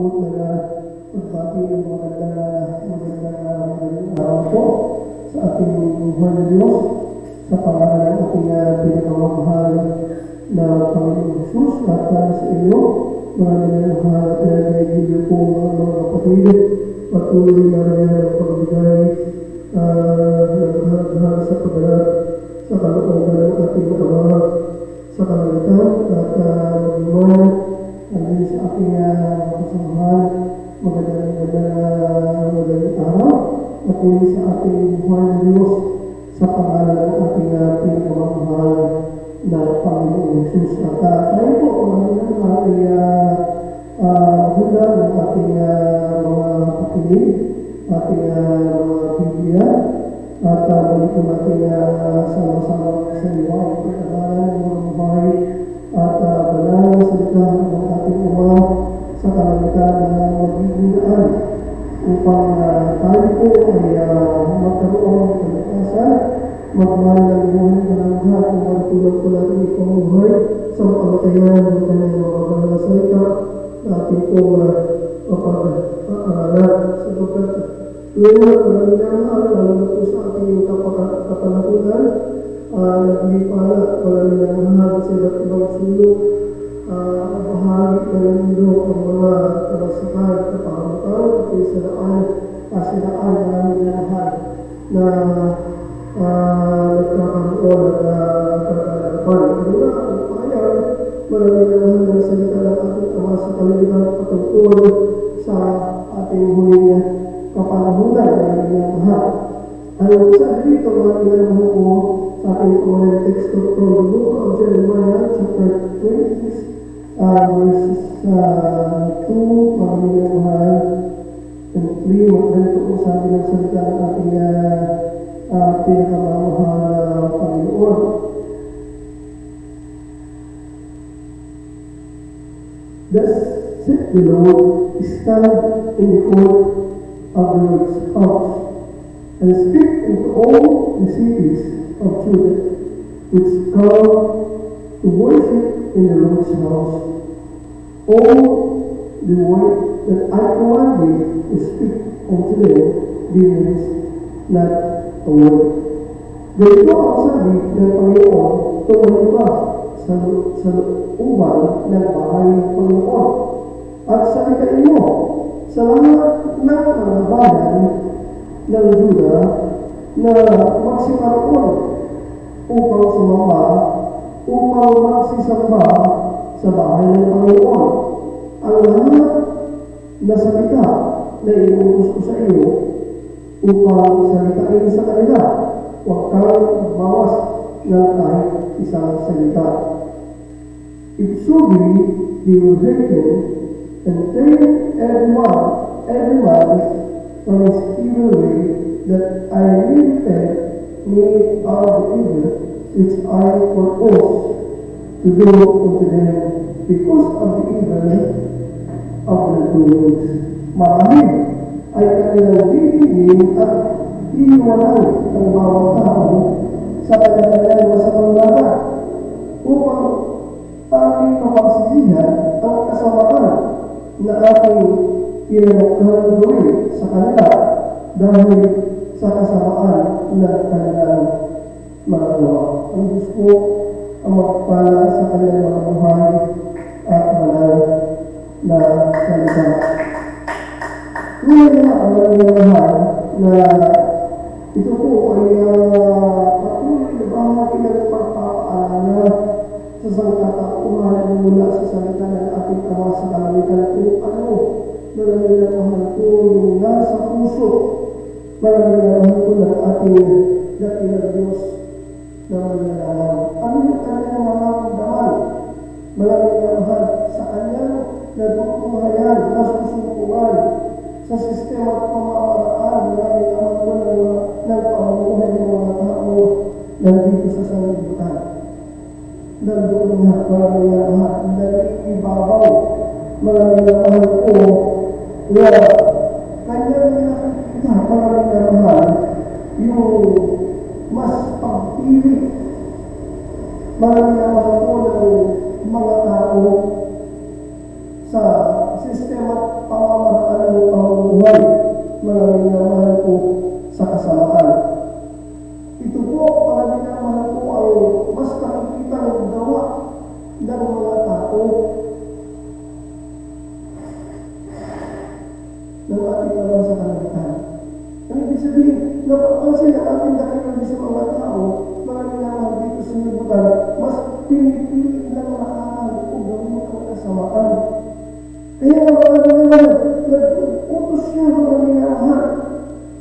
abot na pagbati ng magandang araw po sa ating buhay na Diyos, sa pangalan ng ating pinakamamahal na Panginoon Jesus at sa inyo. Maraming mahal at nagigil po mga kapatid. Patuloy na rin ang pagbigay ng sa pagdalat sa kalooban ng ating Ama sa kalangitan at magmamahal alin sa ating kasamahan. Magandang araw at muli sa ating buhay na Diyos sa pangalan ng ating pinakamamahal na Panginoon Jesus. At tayo po ang hula ng ating mga pakinig, ating mga Biblia, at balik po natin sama-sama sa iwa ang pagkakalan ng mga buhay at banal na salita ng ating Ama sa kalangitan na magiging upang tayo po ay magkaroon ng kalakasan, magmahal ng buhay ng lahat kung magtulad po natin itong buhay sa kamatayan ng kanyang mga banal na salita na ating po mapag-aaralan sapagkat ngayon ang nangyayari lalo na po sa ating kapanahunan naglipala walang nangyayari sa iba't ibang sulok bahagi na nandito ang mga kabasakan kapahamakan at kasinaan namin na lahat na nagkakaroon at kagalapan. Mula ang pahayan, maraming naman ng salita ng ating Ama sa kalimitan patungkol sa ating huling kapanahunan na yung mahal. Ang sabi dito, mga pinanahan ko sa ating unang teksto from the book of Jeremiah, chapter 26, verses 2, maraming mahal, and 3, ganito po sabi ng salita ng ating pinakamamahal na Panginoon. Thus said the Lord, stand in the court of the Lord's house, and speak into all the cities of Judah, which come to worship in the Lord's house, all the word that I command thee to speak unto them, remains not a word. Ganito ang sabi ng Panginoon, tumayo ka sa uban ng bahay ng Panginoon, at salitain mo sa lahat ng mga bayan ng Judah na magsikaroon upang sumamba, upang magsisamba sa bahay ng Panginoon. Ang lahat na salita na inutos ko sa iyo upang salitain sa kanila, huwag kang bawas ng kahit isang salita. If so be, they will hearken and turn every man from his evil way, that I may repent me of the evil which I purpose to do unto them because of the evil of the doers. Marami ay kanilang bibigin at iiwanan ang bawat tao sa kanilang masamang laga upang aking mapagsisihan ang kasamaan na aking pinanukhan gawin sa kanila dahil sa kasamaan ng kanilang mga gawa. Ang Diyos po ang magpala sa kanilang mga buhay at banal na salita. Ngayon na ang nangyayari na ito po ay patuloy na bahagi ng pagpapaalala sa sangkatauhan mula sa salita ng ating Ama sa kalangitan kung ano maraming mahal po yung nasa puso, maraming mahal po ng ating dakilang Diyos na mananalang. Ano yung kanyang nararamdaman? Maraming mahal sa kanyang nagpupuhayan, nasusukuan sa sistema at pamamaraan, maraming mahal po ng pamumuhay ng mga tao nandito sa sanlibutan. Nandoon nga, maraming mahal, nag-ibabaw, maraming mahal po na kanyang nakikita, maraming mahal, yung mas pagpili, maraming mahal po ng mga tao sa sistema sistema at pamamaraan ng pamumuhay, mga minamahal po sa kasamaan. Ito po, mga minamahal po, ang mas nakikita ng gawa ng mga tao ng ating naman sa kalangitan. Ang ibig sabihin, napapansin ang ating dakilan sa mga tao, mga minamahal dito sa libutan, mas pinipili ng makakal o gawin ang kasamaan. Kaya mga minamahal, nag-utos siya mga minamahal.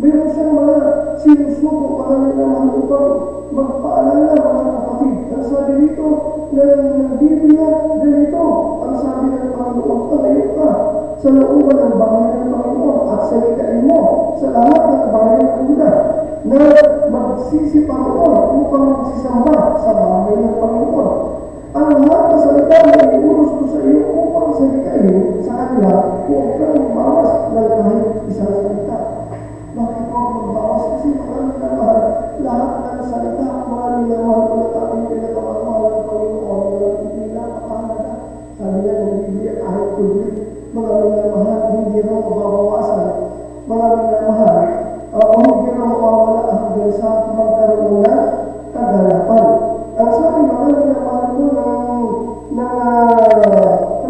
Mayroon siyang mga sinusuko mga minamahal upang magpaalala mga kapatid. Ang sabi dito ng Biblia, ganito, ang sabi ng Panginoon, talayo ka sa looban ng bahay ng Panginoon at salitain mo sa lahat ng bahay ng Juda na magsisipangoon upang magsisamba sa bahay ng Panginoon. Ang lahat na salita na iuros ko sa iyo upang salitain sa kanila, huwag kang magbawas ng kahit isang salita. Bakit huwag magbawas? Kasi mga minamahal, lahat ng salita, mga minamahal ko na ating pinakamahal ng Panginoon, hindi napakahalaga. Sabi niya ng Biblia, kahit tubig, mga minamahal, hindi raw mababawasan. Mga minamahal, hindi raw mawawala hanggang sa magkaroon na kagalapan. Ang sabi mga minamahal ko ng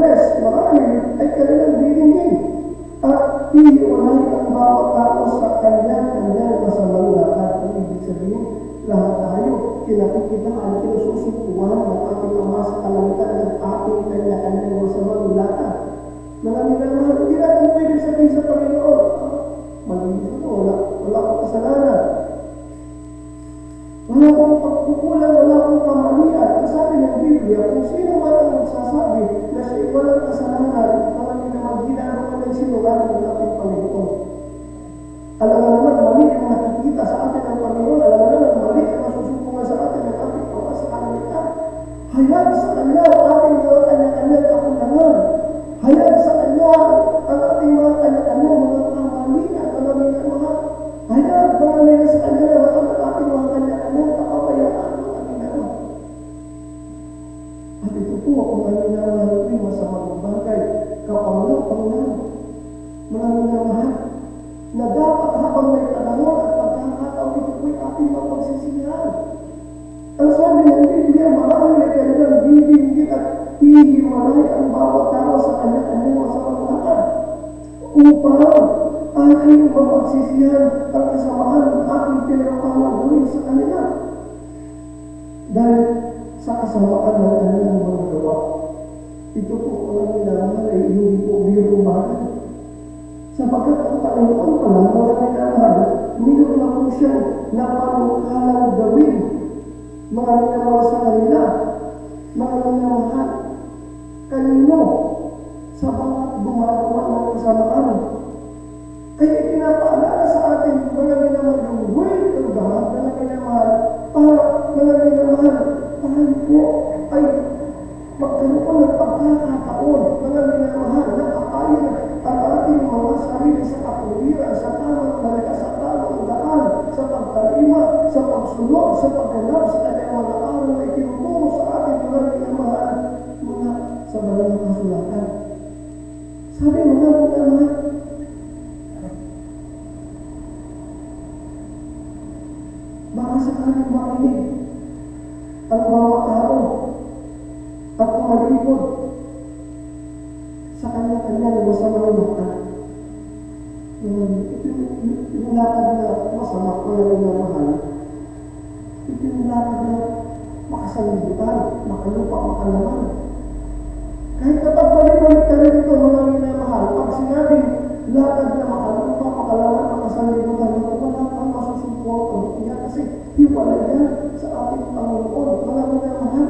tres, marami ay kanilang dinigin. At iiwalay ang bawat tao sa kanyang masamang lakad. Ang ibig sabihin, lahat tayo, kinakikita ang kinususukuhan ng ating Ama sa kalangitan ng ating kanya-kanyang masamang lakad. Mga minamahal, hindi natin pwede sabihin sa Panginoon, malinis ako, wala akong kasalanan. Wala akong pagkukulang, wala akong kamalian. Ang sabi ng Biblia, kung sino man ang magsasabi na siya'y walang kasalanan, mga minamahal, ginagawa ng sinungaling ng ating Panginoon. Alam nga naman, mali ang nakikita sa atin ng Panginoon. Alam nga naman, mali ang nasusupungan sa atin ng ating Ama sa kalangitan. Hayag sa Kanya ang ating mga kanya-kanyang kakulangan. Hayag sa Kanya ang ating mga kanya-kanyang mga kamalian, mga minamahal. Hayag mga nila sa Kanya ang ating mga kanya-kanyang kapabayaan, mga minamahal. At ito po, kung ang minamahal ko yung masamang bagay, kapanglaw-panglaw, mga minamahal, na dapat habang may panahon at pagkakataon, ito po'y ating mapagsisihan. Ang sabi ng Biblia, marami ay kanilang bibinggit at hihiwalay ang bawat tao sa kanya-kanyang masamang lakad upang aking mapagsisihan ang kasamaan ng aking pinakawalang gawin sa kanila. Dahil sa kasamaan ng kanilang mga gawa, ito po ang minamahal ay hindi po biyong bagay. Sapagkat ang Panginoon pala, mga minamahal, mayroon na po siyang napanukalang gawin. Mga minamahal sa kanila, mga minamahal, kanino sa bawat gumagawa ng kasamaan. Kaya pinapaalala sa atin, mga minamahal, yung way to God, mga minamahal, para mga minamahal, tayo po ay magkaroon ng pagkakataon, mga minamahal, na kakain ang ating mga sarili sa kapuliran, sa tamang talaga, sa tamang daan, sa pagtalima, sa pagsunod, sa pagganap, sa kanyang mga araw na itinuturo sa ating mga minamahal mula sa banal na kasulatan. Sabi mga minamahal, baka sakaling makinig ang bawat tao at kumalipod sa kanya-kanyang masamang lakad. Ito yung lakad na masama ko na minamahal. Ito yung lakad na makasalibutan, makalupa, makalaman. Kahit kapag balik-balik ka rin ito, mga minamahal, pag sinabing lakad na makalupa, makalaman, makasalibutan, wala kang masusupport. Kasi hiwalay yan sa ating Panginoon, mga minamahal.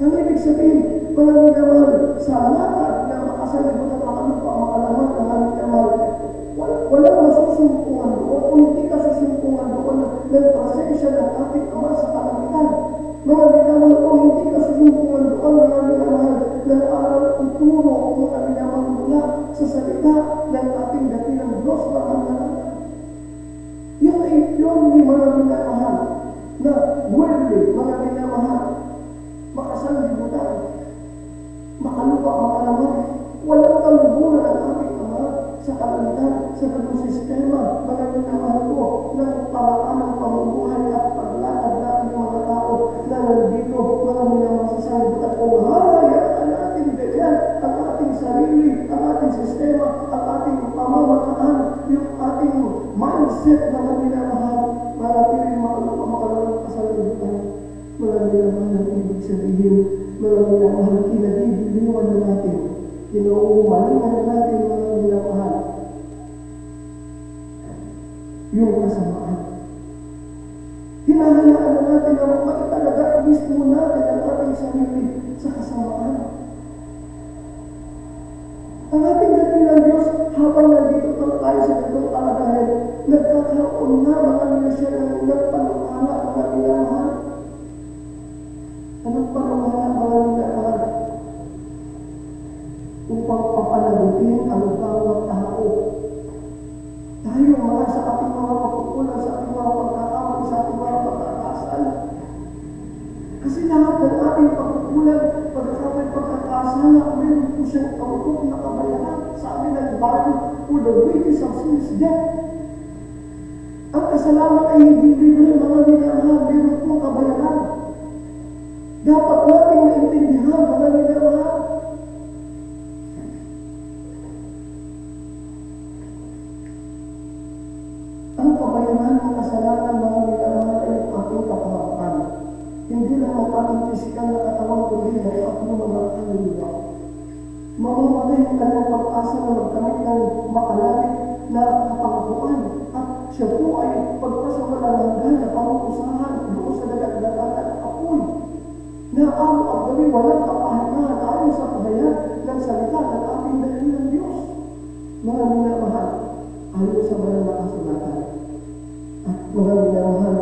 Ang ibig sabihin, mga minamahal, sa lakad na makasalibutan, makalupa, makalaman, mga minamahal, walang masusumpungan doon o hindi ka susumpungan doon ng presensya ng ating Ama sa kalangitan. Mga minamahal, o hindi ka susumpungan doon, mga minamahal, ng aral uturo o mga minamahal mula sa salita ng ating dakilang Diyos na kanilang. Yung ni mga minamahal na worldly, mga minamahal, makasalibutan, makalupa, makalaman, walang pamamaraan sa ganung sistema, mga minamahal ko, ng paraan ng pamumuhay at paglakad natin ng mga tao na nandito, mga minamahal sa sanlibutan. Kung hayaan natin ganyan ang ating sarili, ang ating sistema, ang ating pamamaraan, yung ating mindset, mga minamahal, manatiling makalalang kasanlibutan. Mga minamahal ang ibig sabihin, mga minamahal, kinagigiliwan na natin, kinauumalingan na natin, mga minamahal, yung kasamaan. Hinahanaan na natin na makitalaga mismo natin ang ating sarili sa kasamaan. Ang ating dakilang Diyos, habang nandito tayo sa ganitong kalagayan, nagkakaroon na mga minasya ng nagpanukala, mga minamahal. Anong panukala, mga minamahal? Upang papanagutin ang bawat tao. Tayo mga sa ating mga pagkukulang, sa ating mga pagkakamali, sa ating mga pagkakasal. Kasi lahat ng ating pagkukulang, pagkakamali, pagkakasala, meron po siyang kautog na kabayaran. Sabi ng Bible, for the wages of sin is death. Ang kasalanan ay hindi libre, mga minamahal, meron po kabayaran. Dapat nating naintindihan, mga minamahal. Ang kabayaran ng kasalanan, mga minamahal, ay ang ating kapahamakan. Hindi lang ang ating pisikal na katawan, kundi ang ating mga kaluluwa. Mamamatay ang kanyang pag-asa na magkamit ng makalalit na kapangakuan. At siya po ay pagpasawalang hanggan na pangukusahan doon sa dagat-dagat at apoy. Na araw at gabi walang kapahingahan ayon sa kahayag ng salita ng ating dakilang Diyos. Mga minamahal, ayon sa banal na kasulatan. At mga minamahal,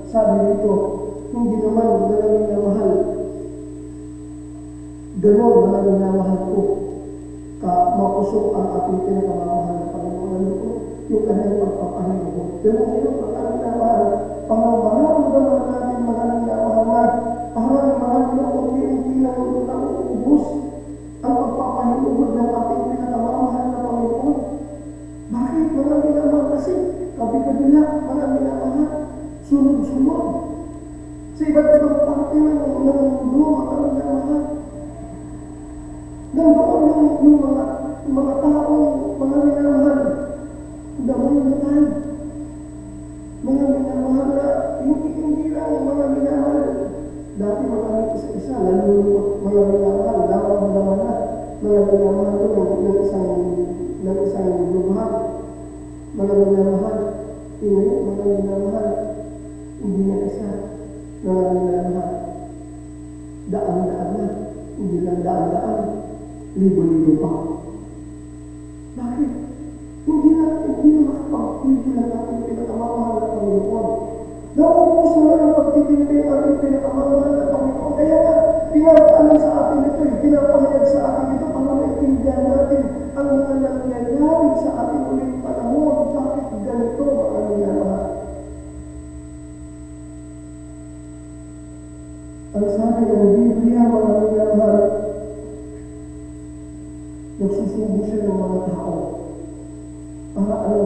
sabi dito, hindi naman mga minamahal, ganon mga minamahal ko, makusok ang ating pinakamamahal na Panginoon ko, yung kanyang pagpapahingo. Pero ngayon, mga minamahal, pangamaramdaman natin mga minamahal na parang mga unti-unti lang nauubos ang pagpapahinugod ng ating pinakamamahal na Panginoon. Bakit mga minamahal? Kasi kabi-kabila, mga minamahal, sunod-sunod. Sa iba't ibang parte ng mundo, mga minamahal, nandoon yung mga taong, mga minamahal, namatay. Mga minamahal na, hindi lang mga minamahal, dati mga isa-isa, lalo mga minamahal, dapat na, mga minamahal ko ng isang lubhang, mga minamahal, mga minamahal, hindi na isa, mga minamahal, daan-daan na, hindi lang daan-daan, libo-libo pa. Bakit? Hindi na makapagpigil ang ating pinakamamahal na Panginoon. Nauubos na ang pagtitindig ang ating pinakamamahal na Panginoon. Kaya nga, pinapaalam sa atin ito, pinapahayag sa atin ito para maintindihan natin ang nangyayari sa ating ulit panahon. Bakit ganito ang minamahal? Ang sabi ng Biblia, mga minamahal, nagsusubo siya ng mga tao. Para ano?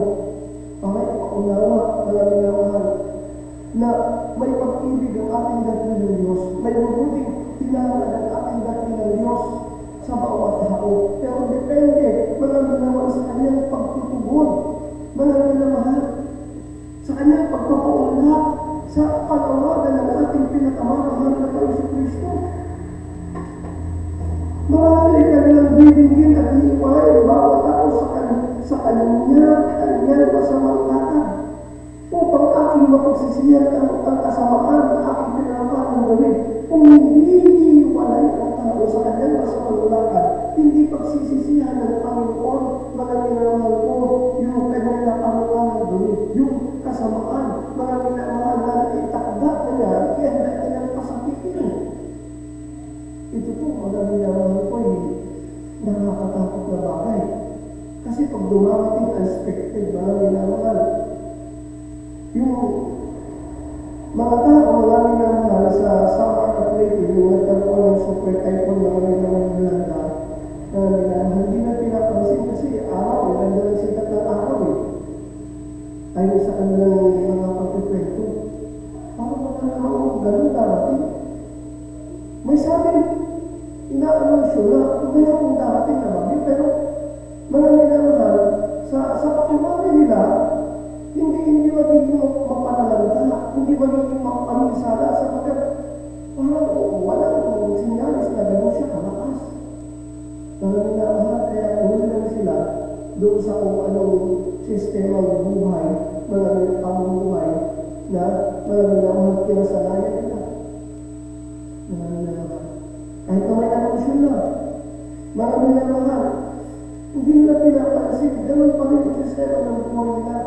Para ipaunawa, mga minamahal, na may pag-ibig ang ating dakilang Diyos, may mabuting pinahalaga ang ating dakilang Diyos sa bawat tao. Pero depende, mga minamahal, sa kanyang pagtutugon, mga minamahal, sa kanyang pagpapaunlak, sa panawagan ng ating pinakamamahal na Panginoon Kristo. Marami kanilang bibigyan at hiwalay ang bawat tao sa kanyang masamang lakad. Upang aking mapagsisiyan ang kasamaan ng aking pinapakang gawin. Kung hindi hiwalay ang tao sa kanyang masamang lakad, hindi pagsisisihan ng Panginoon, mga minamahal ko, yung kanyang napangalan gawin, yung kasamaan, mga minamahal na itakda na niya, kaya na kanyang pasakitin. Ito po, mga minamahal ko, nakakatakot na bagay. Kasi pag dumarating unexpected, mga minamahal, yung mga tao, mga minamahal sa summer at late, yung nagkaroon ng super typhoon, mga minamahal, hindi na pinapansin kasi araw, ganda ng sikat ng araw, magiging mapamisala sapagkat parang walang sinyalis na gano'n siya kalakas. Mga minamahal, kaya lang sila doon sa kung anong sistema ng buhay, mga pamumuhay na mga minamahal kinasalayan nila. Mga minamahal. Kahit na may anonsyon na, mga minamahal, hindi nila pinapansin, gano'n pa rin ang sistema ng buhay nila.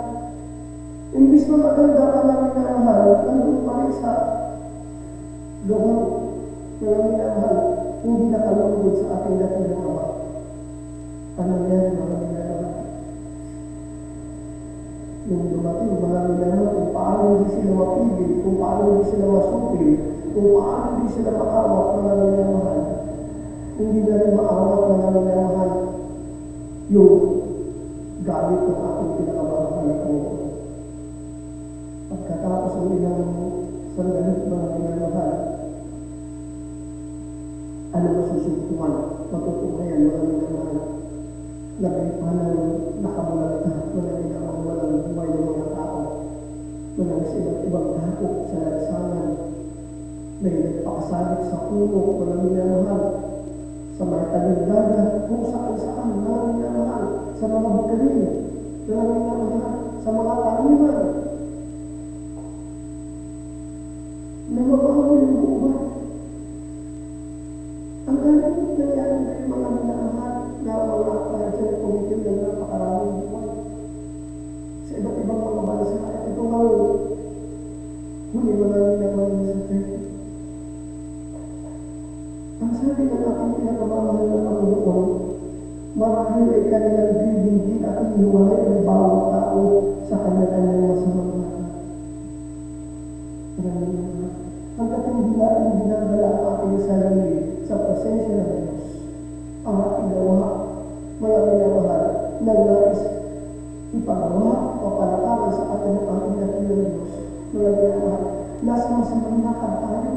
Imbis na maganda ka lang minamahal, nandun pa rin sa loob. Mga minamahal, hindi nakalungkod sa ating dakilang Ama. Ano yan, mga minamahal? Yung dumating, mga minamahal, kung paano hindi sila mapigil, kung paano hindi sila masupil, kung paano hindi sila maawat, mga minamahal, hindi na rin maawat, mga minamahal, yung galit ng ating pinakamahal na Panginoon. Pagkatapos ng ilang sandali, mga minamahal, ano masusuntuan? Matutuhayan, mga minamahal, nagalipanan, nakamulat na, mga minamahal, walang buhay ng mga tao, mga iba't ibang dako sa lansangan, may nagpakasalit sa puno, mga minamahal, sa mga talindagan, kung saan, mga minamahal, sa mga bukalin, mga minamahal, sa mga taniman, na mabaho yung buwan. Ang galing nangyari na yung mga minamahal na mga financial committee na napakaraming buwan. Sa iba't ibang mga bansa, ito nga huli mga minamahal sa church. Ang sabi ng aking pinakamamahal na Panginoon, marahil ay kanilang bibigyan at iniwalay ang bawat tao sa kanya-kanyang masamang lahat. Hanggat hindi natin dinadala ang ating sarili sa presensya ng Diyos, ang ating gawa, mga minamahal, na nais ipagawa o palakaran sa atin ng ating dakilang Diyos, mga minamahal, nasa masamang lakad tayo.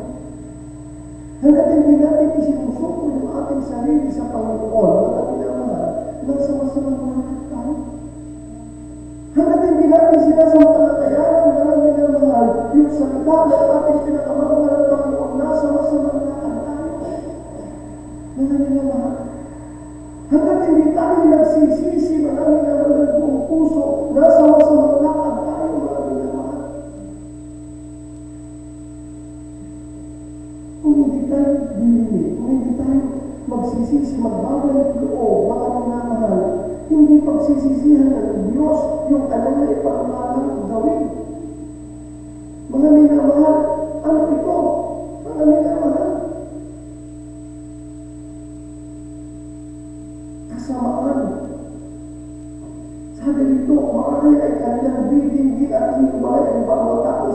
Hanggat hindi natin isinusuko yung ating sarili sa Panginoon, mga minamahal, nasa masamang lakad tayo. Hanggat hindi natin sinasampalatayanan, mga minamahal, yung salita ng ating pinakamahal ng Panginoon, nasa masamang lakad tayo. Mga minamahal, hanggat hindi tayo nagsisisi, mga minamahal, ng buong puso, nasa masamang lakad tayo, mga minamahal. Kung hindi tayo dilili, kung hindi tayo magsisisi, magbabalik loob, mga minamahal, hindi pagsisisihan ng Diyos yung alam na ipagmalang gawin. Mga minamahal, ano ito? Mga minamahal, kasamaan. Sabi dito, marahil ay kanyang bibigyan at hiwalay ang bawat tao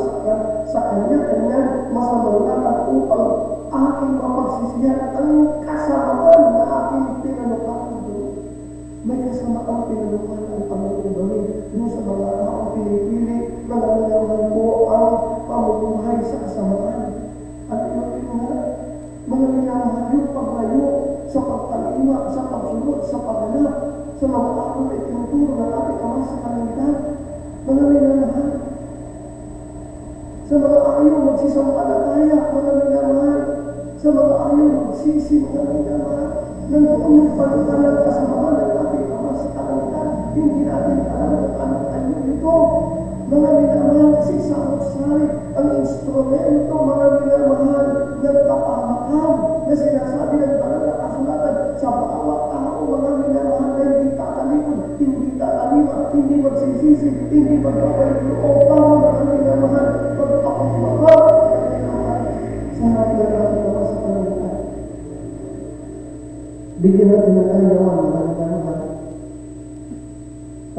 sa kanya-kanya masamang lakad upang aking mapagsisihan ang kasamaan na aking pinanukatan doon. May kasamaan pinanukatan ang Panginoon gawin doon sa mga taong pinipili, mga minamahal mo ang pamumuhay sa kasamaan. At mga minamahal yung paglayo sa pagtalima, sa pagsunod, sa paghanap, sa mga tao na itinuturo ng ating Ama sa kalangitan. Mga minamahal, sa mga ayaw magsisampalataya, mga minamahal, sa mga ayaw magsisi, mga minamahal, nandoon yung panutalang kasamaan ng ating Ama sa kalangitan. Hindi natin alam ano ito. Mga minamahal, kasi samot-sari ang instrumento, mga minamahal, ng kapahamakan na sinasabi ng banal na kasulatan sa bawat tao, mga minamahal, na hindi tatalikod, hindi tatalima, hindi magsisisi, hindi magbabalik loob, para mga minamahal, magpapagmahal, mga minamahal, sa harap na natin naman sa kalangitan. Bigyan natin ng kanayawan, mga minamahal.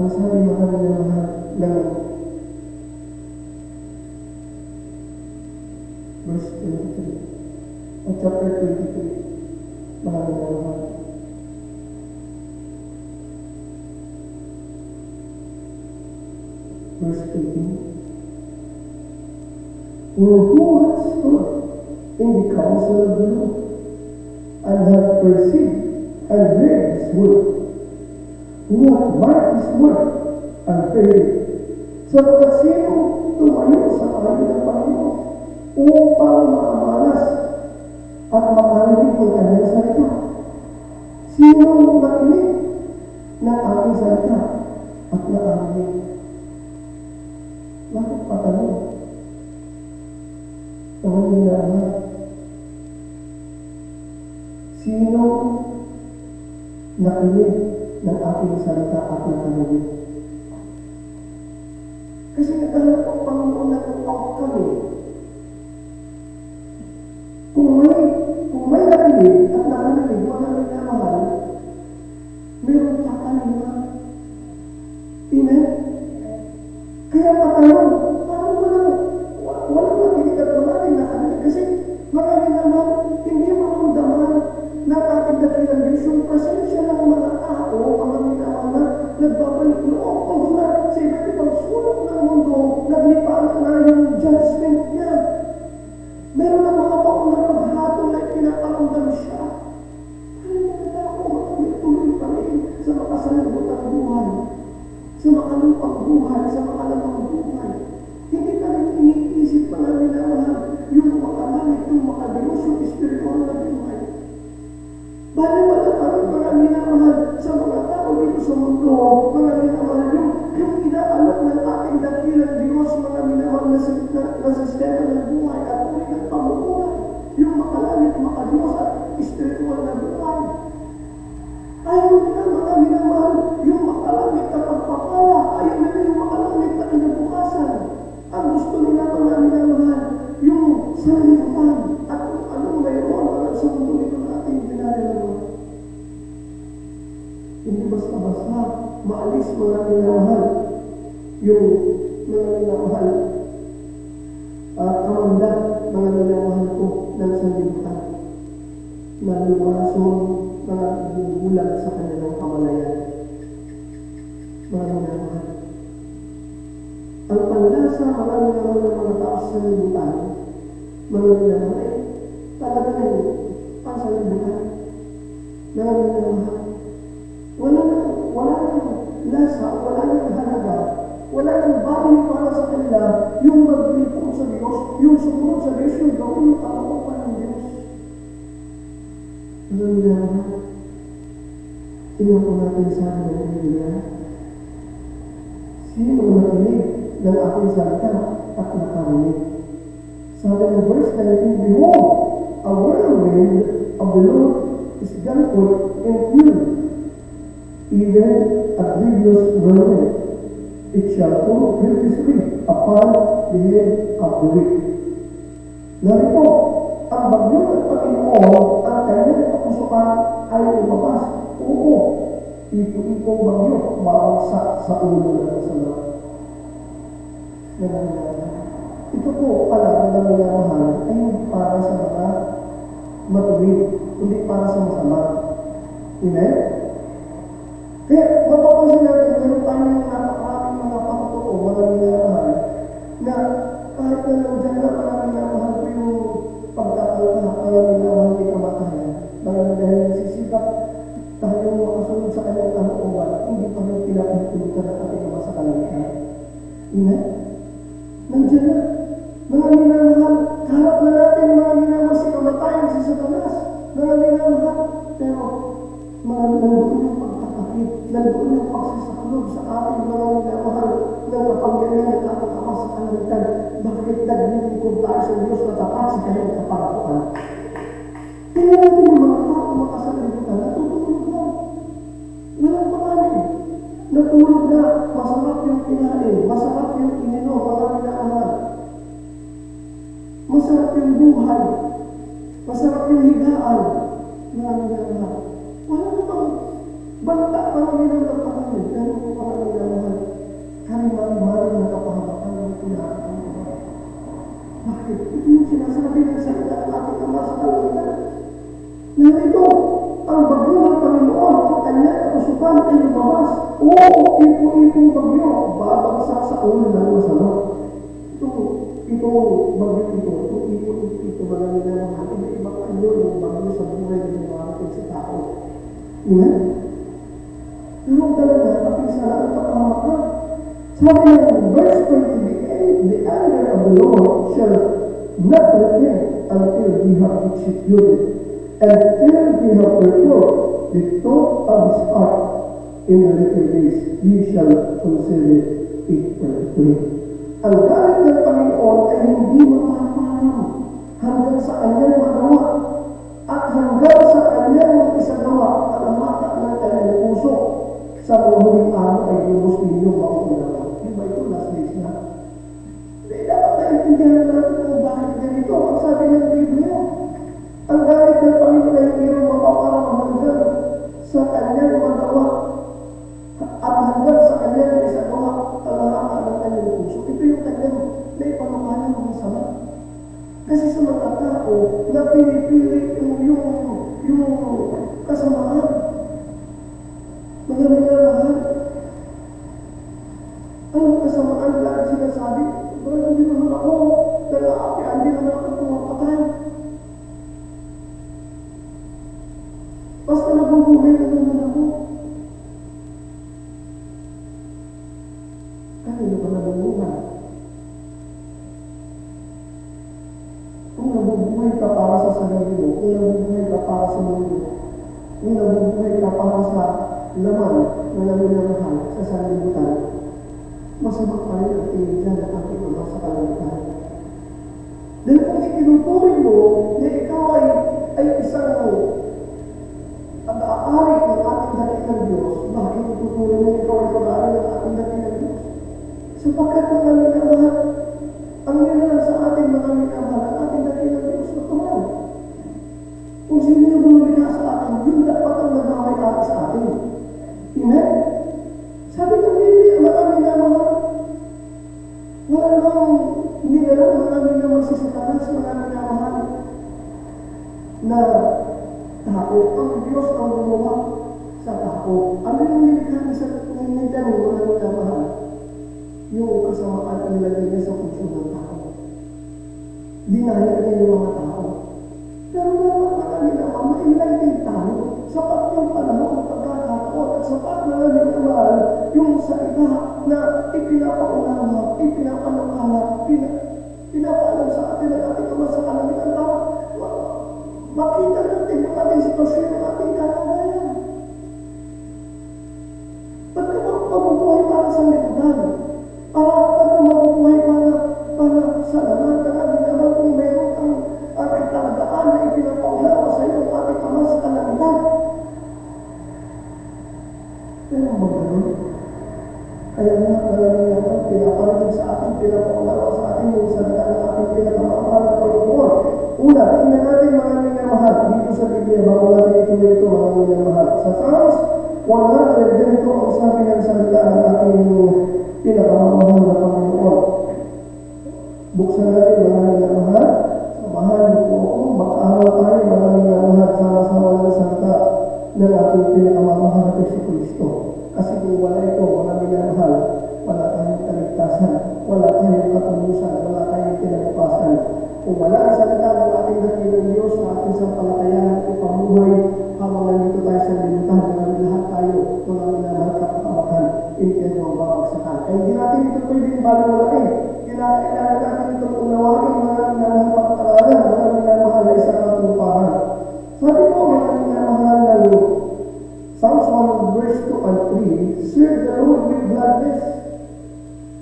Ang sabi, mga minamahal, ng verse 23, o chapter 23, mga minamahal. Verse 18, for who has stood in the counsel of the Lord, and hath perceived and read his word, who hath marked his word, and failed, Sapagkat sino tumayo sa kanya ng Panginoon upang makamalas at makarinig ng kanyang salita? Sino nakinig ng aking salita at nakarinig? Bakit patanong? Tanongin na naman. Sino nakinig ng aking salita at nakarinig? Kasi nagkaroon ang Panginoon ng outcome eh. Kung may nakinig at nakarinig, mga minamahal, meron tatanungan. Amen? Kaya patanong, parang walang nakinig at wala rin nakarinig. Kasi marami naman, hindi maramdaman na ating dakilang Diyos yung presensya ng mga tao, mga minamahal na nagbabalik loob. Kung doon sa iba't ibang sulok ng mundo, naglipaan na yung judgment niya. Meron ng mga paunang maghatol ay pinaparamdam siya. Parang mga tao, tuloy pa rin sa makasalubutang buhay, sa makalupang buhay, sa makalamang buhay. Hindi pa rin iniisip mga minamahal yung makalamit, yung makadiyos, yung espiritual na buhay. Bali wala pa rin mga minamahal sa mga tao dito sa mundo, mga minamahal yung inaalok ng ating dakilang Diyos, mga minamahal na sistema ng buhay at uri ng pamumuhay, yung makalamit, makadiyos at espiritual na buhay. Ayaw nila mga minamahal yung makalamit na pagpapala, ayaw nila yung makalamit na kinabukasan. Ang gusto nila mga minamahal yung sanlibutan at kung anong mayroon sa mundo nito natin ginagawa. Hindi basta-basta maalis mga minamahal yung mga minamahal kamandag mga minamahal ko ng sanlibutan na lumason mga bubulag sa kanilang kamalayan. Mga minamahal, ang panlasa mga minamahal ng mga tao sa sanlibutan, mga minamahal ay talaga ng pansanlibutan. Mga minamahal, wala nang lasa, wala nang halaga, wala nang value para sa kanila yung maglipong sa Diyos, yung sumunod sa Diyos, yung gawin yung kalooban ng Diyos. Ano nila? Tingnan po natin sa akin ng Biblia. Sino nakinig ng aking salita at nakarinig? Sabi ng verse 19, Behold, a whirlwind of the Lord is gone forth in fury, even a grievous whirlwind. It shall fall grievously upon the head of the wicked. Narito, ang bagyo ng Panginoon, ang kanyang kapusukan ay lumabas. Oo, ipo-ipong bagyo, babagsak sa ulo ng masama. Ito po pala ng minamahal ay hindi para sa mga matuwid, hindi para sa masama. Amen? Kaya mapapansin natin, meron tayong napakaraming mga pangtotoo, mga minamahal, na kahit na nandiyan na mga minamahal ko yung pagkakalka, mga minamahal may kamatayan, mga dahil nasisikap tayong makasunod sa kanyang kalooban, hindi pa rin pinapahitulutan ng ating mga sa kalangitan. Amen? Nandiyan na. Mga minamahal, kaharap na natin mga minamahal si kamatayan, si Satanas. Mga minamahal, pero mga nandoon yung pagkakakit, nandoon yung pagsasaklob sa ating mga minamahal ng kapangyarihan ng ating Ama sa kalangitan. Bakit naglilingkod tayo sa Diyos na tapat sa kanyang kaparapuan? Kaya natin yung mga tao makasalilitan, natutulog na. Walang pangalan. Natulog na, masarap yung kinain, masarap yung ininom, mga minamahal. Masarap yung buhay, masarap yung higaan, mga minamahal. Wala namang banta para minamahal pangalan, pero mga minamahal, kari-mari-mari na kapahamakan ng pinakain. Bakit? Ito yung sinasabi ng salita ng ating Ama sa kalangitan. Narito, ang bagyo ng Panginoon, ang kanyang kapusukan ay lumabas. Oo, ipo-ipong bagyo, babagsak sa ulo ng masama. Itong bagyo ito, itong ipon ito, mga minamahal, iba-ibang anyo ng bagyo sa buhay ng mga sa tao. Amen? Pero talaga, kapag sa lang kapahamakan, Sabi ng verse 20, the anger of the Lord shall not return until he have executed, and till he have performed the thought of his heart in the latter days, he shall consider it perfectly. Ang galit ng Panginoon ay hindi mapaparang hanggang sa kanyang magawa at hanggang sa kanyang isagawa ang mata ng kanyang puso sa mga huling araw ay lubos ninyong mauunawa. Diba ito last days na? Hindi dapat naintindihan natin kung bakit ganito. Ang sabi ng Biblia, ang galit ng Panginoon ay hindi rin mapaparang hanggang sa kanyang magawa at hanggang sa kanyang isagawa ang mata ng kanyang puso. Ito yung kanyang may panukalan ng masama. Kasi sa mga tao na pinipili yung kasamaan, mga minamahal, ang kasamaan lagi sinasabi, parang hindi naman ako nag-aapi, hindi naman ako pumapatay. Basta nabubuhay na naman ako. Kanino ba nabubuhay? Kung nabubuhay ka para sa sarili mo, kung nabubuhay ka para sa mundo, kung nabubuhay ka para sa laman na naminamahal sa sanlibutan, masama pa rin ang tingin dyan ng ating Ama sa kalangitan. Dahil kung itinuturing mo na ikaw ay isang pag-aari ng ating dakilang Diyos, bakit ituturing mo ikaw ay pag-aari ng ating dakilang Diyos? Sapagkat mga minamahal, ang nilalang sa ating mga minamahal, ang ating dakilang Diyos na tumaw. Kung sino yung bumibigay sa atin, yun dapat ang nagmamay-ari sa atin. Amen? Sabi ng Biblia, mga minamahal, wala nang nilalang mga minamahal sa Satanas, mga minamahal na tao. Ang Diyos ang gumawa sa tao. Ano yung nilikha sa nindan mo, mga minamahal? Yung kasamaan ang nilagay niya sa puso ng tao. Dinaya niya yung mga tao. Pero dapat mga minamahal, ma-enlighten tayo. Sapat yung panahon, pagkakataon, at sapat na minamahal yung salita na ipinapaunama, ipinapanukala, pinapaalam sa atin ang ating Ama sa kalangitan para makita natin yung ating sitwasyon, yung ating kalagayan. Ba't ka mabubuhay para sa liputan? Ba't ka mabubuhay para sa laman? Kaya naman kung meron kang katalagaan na ipinapaunawa sa iyo ang ating Ama sa kalangitan. Pero magano'n. Kaya nga maraming naman pinaparating sa ating, pinapaunawa sa ating yung salita ng ating pinakamamahal na Panginoon. Una, tingnan natin mga minamahal dito sa Biblia bago natin ituloy ito mga minamahal. Sa Psalms 100, ganito ang sabi ng salita ng ating pinakamamahal na Panginoon. Buksan natin mga minamahal. Samahan niyo po ako. Mag-aaral tayo mga minamahal sama-sama ng salita ng ating pinakamamahal na Kristo. Kasi kung wala ito, mga minamahal, wala tayong kaligtasan, wala tayong katulusan, wala tayong kinabukasan. Kung wala ang salita ng ating dakilang Diyos na ating sampalatayan at ipamuhay habang nandito tayo sa libutan, mga lahat tayo, mga minamahal sa kapamakan, impyerno ang babagsakan. Kaya hindi natin ito pwedeng balawalain. Kailangan natin itong unawain, mga minamahal pagkaralan, mga minamahal na isang katumpahan. Sabi ko, mga minamahal na Psalms 1 verse 2 and 3, serve the Lord with gladness.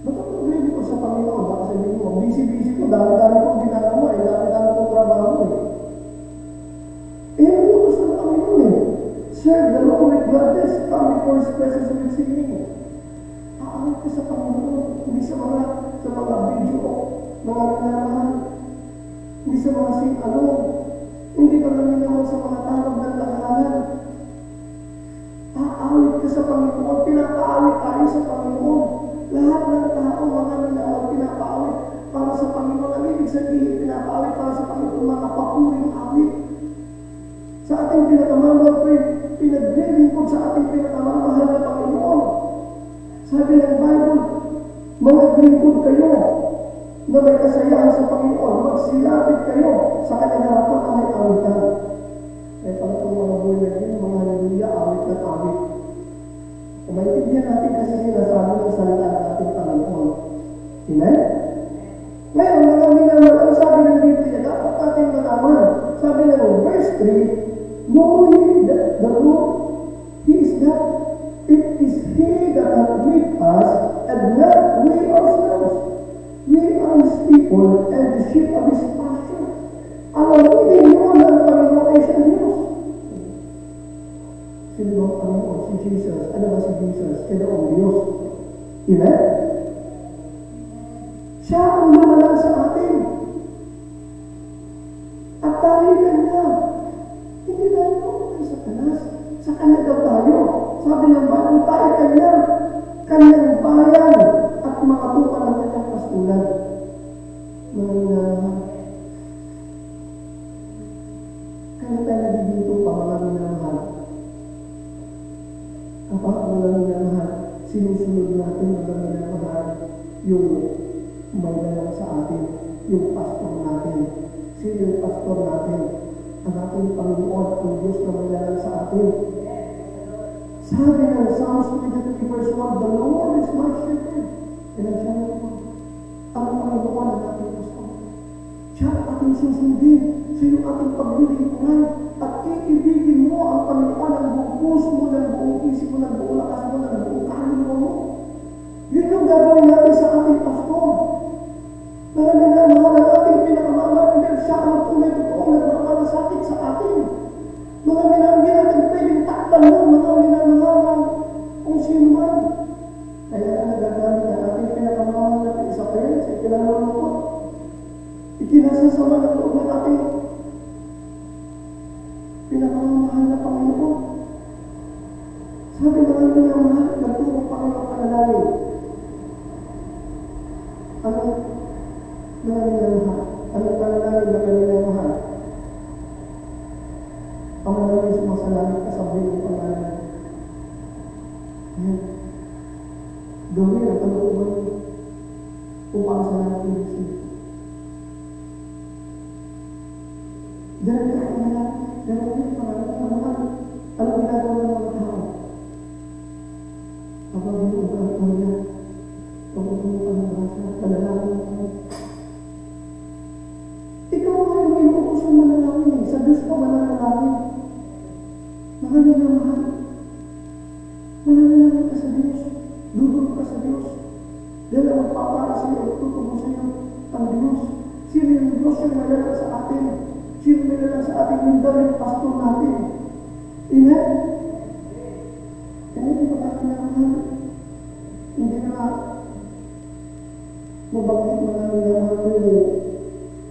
Ba't ang problema ko sa Panginoon? Baka sabihin mo, busy-busy ko, dami-dami kong ginagawa, dami-dami kong trabaho ang utos ng Panginoon serve the Lord with gladness, come before His presence with singing. Aawit ka sa Panginoon, hindi sa mga video, mga minamahal, hindi sa mga sing-along, hindi pa namin naman sa mga tawag ng lahanan. Aawit ka sa Panginoon, pinapaawit tayo sa Panginoon. Lahat ng tao, mga minamahal, pinapaawit para sa Panginoon. Ang ibig sabihin, pinapaawit para sa Panginoon, mga papuring awit. Sa ating pinakamamahal, pinaglilingkod sa ating pinakamamahal na Panginoon. Sabi ng Bible, mga lingkod kayo na may kasayahan sa Panginoon, magsilapit kayo sa kanyang harapan na may awitan. Kaya pala itong mga buhay na yun, mga haleluya, awit at awit. Kung maintindihan natin kasi sinasabi ng salita ng ating Panginoon, Amen? Ngayon, mga minamahal, ang sabi ng Biblia, dapat natin malaman. Sabi ng verse 3, know ye that the Lord, He is God. It is He that hath made us, and not we ourselves. We are His people, and the sheep of His pasture. Alamin mo na ang Panginoon ay siyang Diyos. Sino ba ang Panginoon? Si Jesus. Ano ba si Jesus? Kaya Diyos. Amen? Siya ang lumala sa atin. At tayo kanya. Hindi tayo pumunta sa Satanas. Sa kanya daw tayo. Sabi ng Bible, tayo kanya. Kanyang bayan at mga tupa ng kanyang pastulan. Mga minamahal. Kaya tayo nagiging tupa, mga minamahal. Kapag mga minamahal, sinusunod natin mga minamahal yung may dalang sa atin, yung pastor natin. Sino yung pastor natin? Ang ating Panginoon, ang Diyos na may dalang sa atin. Sabi ng Psalms 23 verse 1, the Lord is my shepherd. Kailan siya naman? Ang Panginoon ang ating pastor. Siya ang ating susundin. Siya yung ating paglilingkuran. At iibigin mo ang Panginoon ng buong puso mo, ng buong isip mo, ng buong lakas mo, ng buong kaluluwa mo. Yun yung gagawin natin sa ating pastor. Maraming na mga ng ating pinakamamahal dahil siya ang tunay totoong nagmamalasakit sa atin. Maraming na hindi natin pwedeng takpan mo, maraming na mga kung sino man. Kaya na nagagamit na ating pinakamamahal natin sa parents, ay kailangan mo. Ikinasasama ng loob ng ating pinakamamahal na Panginoon. Sabi mga pinamahal, nagturo Panginoon panalangin. Ano? Mga minamahal. Ano panalangin na minamahal? Panalangin sumasalangit kasabi ng pangalan. Yan. Gawin ang kalooban upang sa natin isip. Dahil ka panalangin. Dahil panalangin. Ano ginagawa ng mga tao? Kapag binuugan ko niya, kapag binuugan ng rasa, panalangin ko. Ikaw nga yung binuugan sa manalangin. Sa Diyos ka manalangin. Mga minamahal. Manalangin ka sa Diyos. Dudod ka sa Diyos. Dahil ang magpapara sa iyo, tutubo sa iyo ang Diyos. Sino yung Diyos yung malalang sa atin? Sino yung malalang sa atin yung damit pastor natin? Amen? Kaya hindi ba tayo minamahal? Hindi na mabanggit mo na minamahal ko yung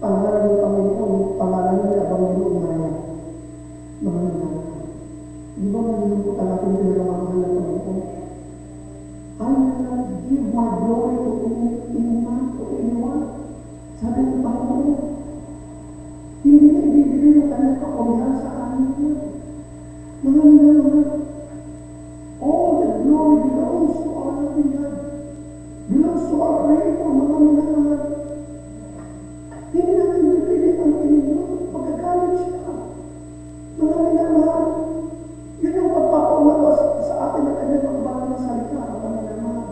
pangalan ng Panginoon, pangalan niya abang nilumayan. Mga minamahal. Di ba malilimutan natin yung pinakamamahal ng Panginoon? I will not give my glory to any man, to anyone. Sabi ng Panginoon, hindi na ibibigay yung kanyang kapangyarihan sa amin. Mga minamahal, all the glory belongs to our loving God. Belongs to our Creator, mga minamahal. Hindi natin bibigay ang Panginoon, pagkagalit siya. Mga minamahal, yun yung pagpapaunawa sa atin na kanyang magbanang na salita, mga minamahal.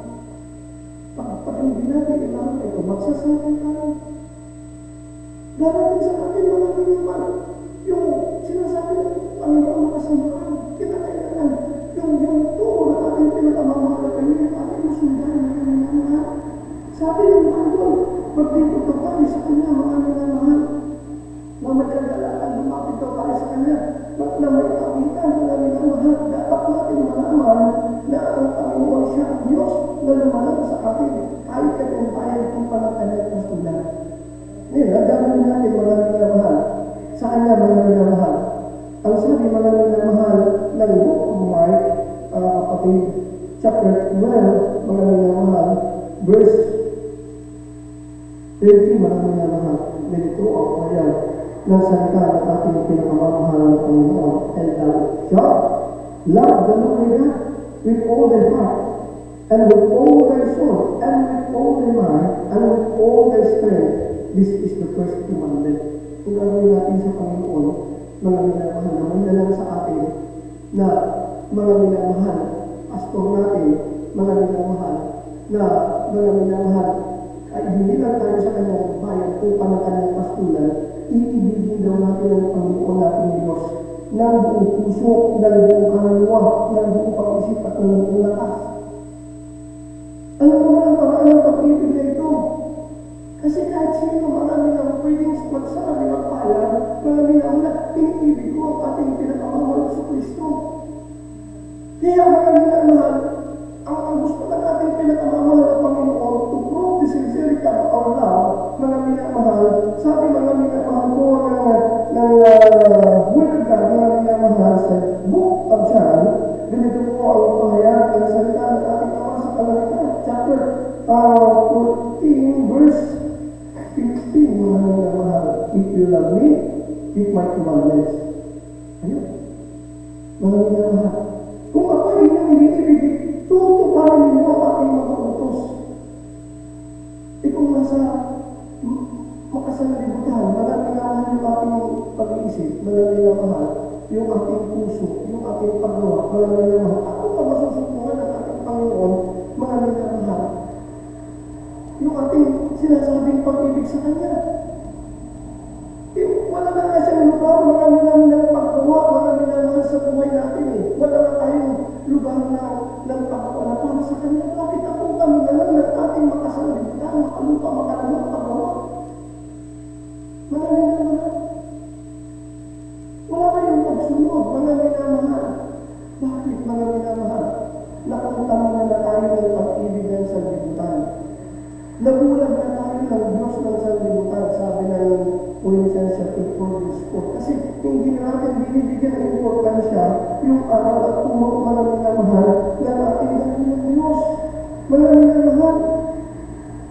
Pag hindi natin kailangan ito, magsasabi tayo. Darating sa atin mga minamahal, yung sinasabi ng Panginoon na kasamaan, kinakailangan, yung turo na ating pinakamamahal na kanina, ating masundan mga minamahal. Sabi ng Bible, magdito tayo sa kanya mga minamahal, na magkagalaan, lumapit tayo sa kanya, na may kapitan mga minamahal, dapat natin malaman na ang Panginoon siya ang Diyos na lumalang sa atin, kahit kanyang bayan kung palang kanyang pastulan. Ngayon, nagagawin natin mga minamahal, sa kanya mga minamahal. Ang sabi mga minamahal ng Book of Mark, kapatid, chapter 12, mga minamahal, verse 30, mga minamahal, nilito ako kaya ng salita ng ating pinakamamahal ng Panginoon. And thou shalt love the Lord thy God with all thy heart, and with all thy soul, and with all thy mind, and with all thy strength. This is the first commandment. Kung gagawin natin sa Panginoon, mga minamahal na may dalang sa atin, na mga minamahal, pastor natin, mga minamahal, na mga minamahal, ay ibinilang tayo sa kanyang bayan upang ang kanyang pastulan, iibigin daw natin ang Panginoon natin Diyos ng buong puso, ng buong kaluluwa, ng buong pag-isip at ng buong lakas. Alam mo ang paraan ng pag-ibig na ito? Kasi kahit sino, marami ng pwedeng magsabi, magpahayag, marami na wala, pinibig ko ang ating pinakamamahal sa Kristo. Kaya marami na mahal, ang gusto na natin pinakamamahal ng Panginoon to prove the sincerity of our love, mga minamahal, sabi mga minamahal ko ng Word of God, mga minamahal sa Book of John, ganito po ang pahayag ng salita ng ating Ama sa Kalangitan, chapter 14, verse 15, mga minamahal. If you love me, keep my commandments. Ayun. Mga minamahal. Kung ako inyong iniibig, tutuparan ninyo ang aking mga utos. Kung nasa makasanalibutan, mananginamahal yung ating pag-iisip, mananginamahal yung ating puso, yung ating paggawa, mananginamahal. Ako pa masusukungan ng ating Panginoon, mananginamahal. Yung ating sinasabing pag-ibig sa Kanya. Wala na nga siyang lugar, mananginamahal ng paggawa, mananginamahal sa buhay natin eh. Wala na tayong lugar ng paggawa para sa Kanya. Bakit ako kami na lang ng ating makasanalibutan, makalupa, makalupa, paggawa? Mga minamahal. Wala kayong pagsunod, mga minamahal. Bakit mga minamahal? Nakuntaman na tayo ng pag-ibig ng sanlibutan. Nagulag na tayo ng Diyos ng sanlibutan, sabi ng Corinthians chapter 4, kasi hindi natin binibigyan ng importansya yung araw at umok mga minamahal na ating dahil ng Diyos. Mga minamahal.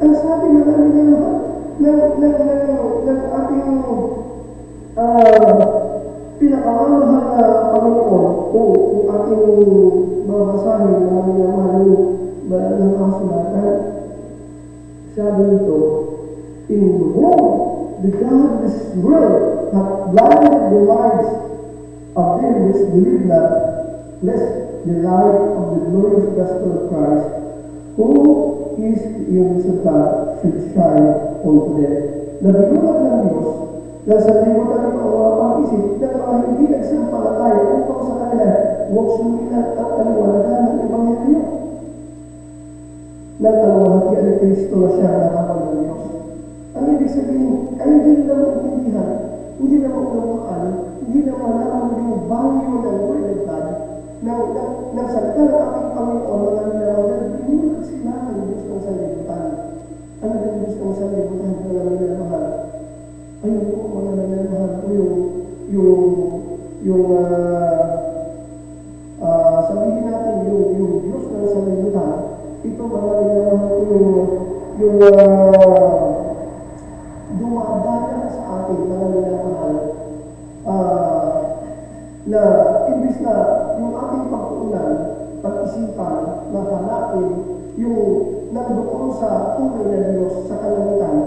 Ang sabi mga minamahal ng ating pinakamamahal na Panginoon o kung ating babasahin mga minamahal ng kasulatan, sabi nito, in whom the God of this world hath blinded the minds of them which believe not, lest the light of the glorious gospel of Christ, who is the image of God, should shine unto them. Nabigulat ng Diyos na sa limutan ng mga pag-isip ng mga hindi nagsampalataya upang sa kanila huwag sumilat at kaliwanagan ng Ebanghelyo. Nagkalawahati ang Kristo na siya na kapal ng Diyos. Ang ibig sabihin, ay hindi na maintindihan, hindi na maunawaan, hindi na malaman yung value ng Word of God, ng salita ng ating Panginoon, mga minamahal, binulat sila ng Diyos ng sanlibutan. Ano ng Diyos ng sanlibutan, mga minamahal? Ayun po, mga minamahal po sabihin natin, yung Diyos ng sanlibutan, ito mga minamahal po yung dumadaya sa atin, mga minamahal, na imbis na yung ating pagkuunan, pag-isipan, na hanapin yung nandoon sa tunay na Diyos sa kalangitan,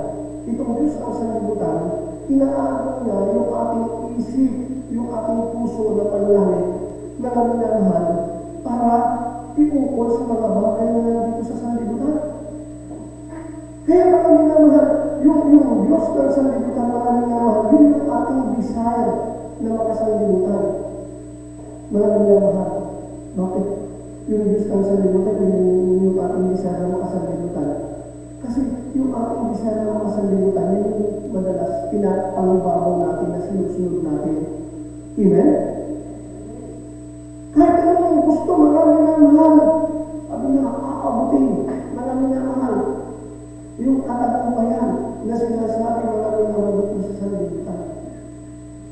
itong Diyos ng sanlibutan, inaagaw niya yung ating isip, yung ating puso na panlangit, na minamahal, para iukol sa mga bagay na nandito sa sanlibutan. Kaya mga minamahal, yung Diyos ng sanlibutan, mga minamahal, yun yung ating desire na makasanlibutan. Mga minamahal, bakit yung Diyos ng sanlibutan, yung ating desire na makasanlibutan? Kasi yung ating desire na makasanlibutan, yun yung madalas pinapangibabaw natin na sinusunod natin. Amen? Kahit anong gusto, mga minamahal, sabi na nakakabuting, mga minamahal, yung katagumpayan na sinasabi mga minamahal sa sanlibutan.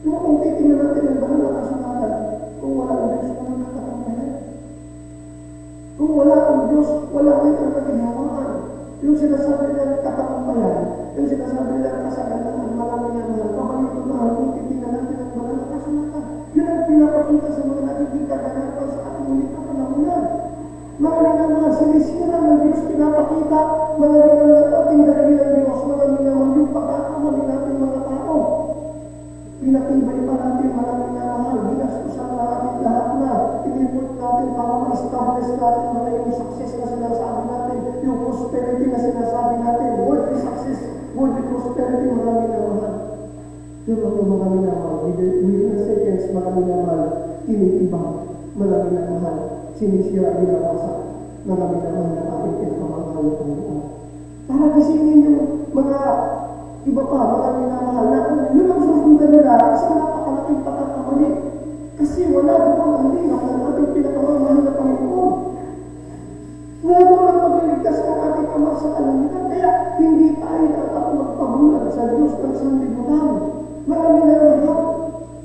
Kung titingnan natin ang banal na kasulatan, kung wala ang Diyos, walang katagumpayan. Kung wala ang Diyos, wala rin ang kaginhawaan. Yung sinasabi ng katagumpayan, yung sinasabi ng kasaganan, mga minamahal, pabalik-mahal, kung titingnan natin ang banal na kasulatan. Yun ang pinapakita sa mga nagiging kaganapan sa ating ulit na panahunan. Mga minamahal, sinisira ng Diyos pinapakita, mga minamahal, ating dahil ng Diyos, mga minamahal, yung pagkakamali natin mga tao. Pinatibay pa natin, mga minamahal, ginastusan natin lahat na, inipot natin para ma-establish natin mga yung success na sinasabi natin, yung prosperity na sinasabi natin, world is mga minamahal, within seconds, mga minamahal, tinitibang, mga minamahal, sinisira, binawasak, mga minamahal ng ating pinakamahal na Panginoon. Para gisingin yung mga iba pa, mga minamahal, na yun ang susundan nila, isang napakalaking pagkakamali. Kasi wala doon ang linaw ng ating pinakamahal na Panginoon. Wala doon ang magliligtas ng ating Ama sa kalangitan. Kaya hindi tayo dapat magpabulag sa Diyos ng sanlibutan. Mga minamahal,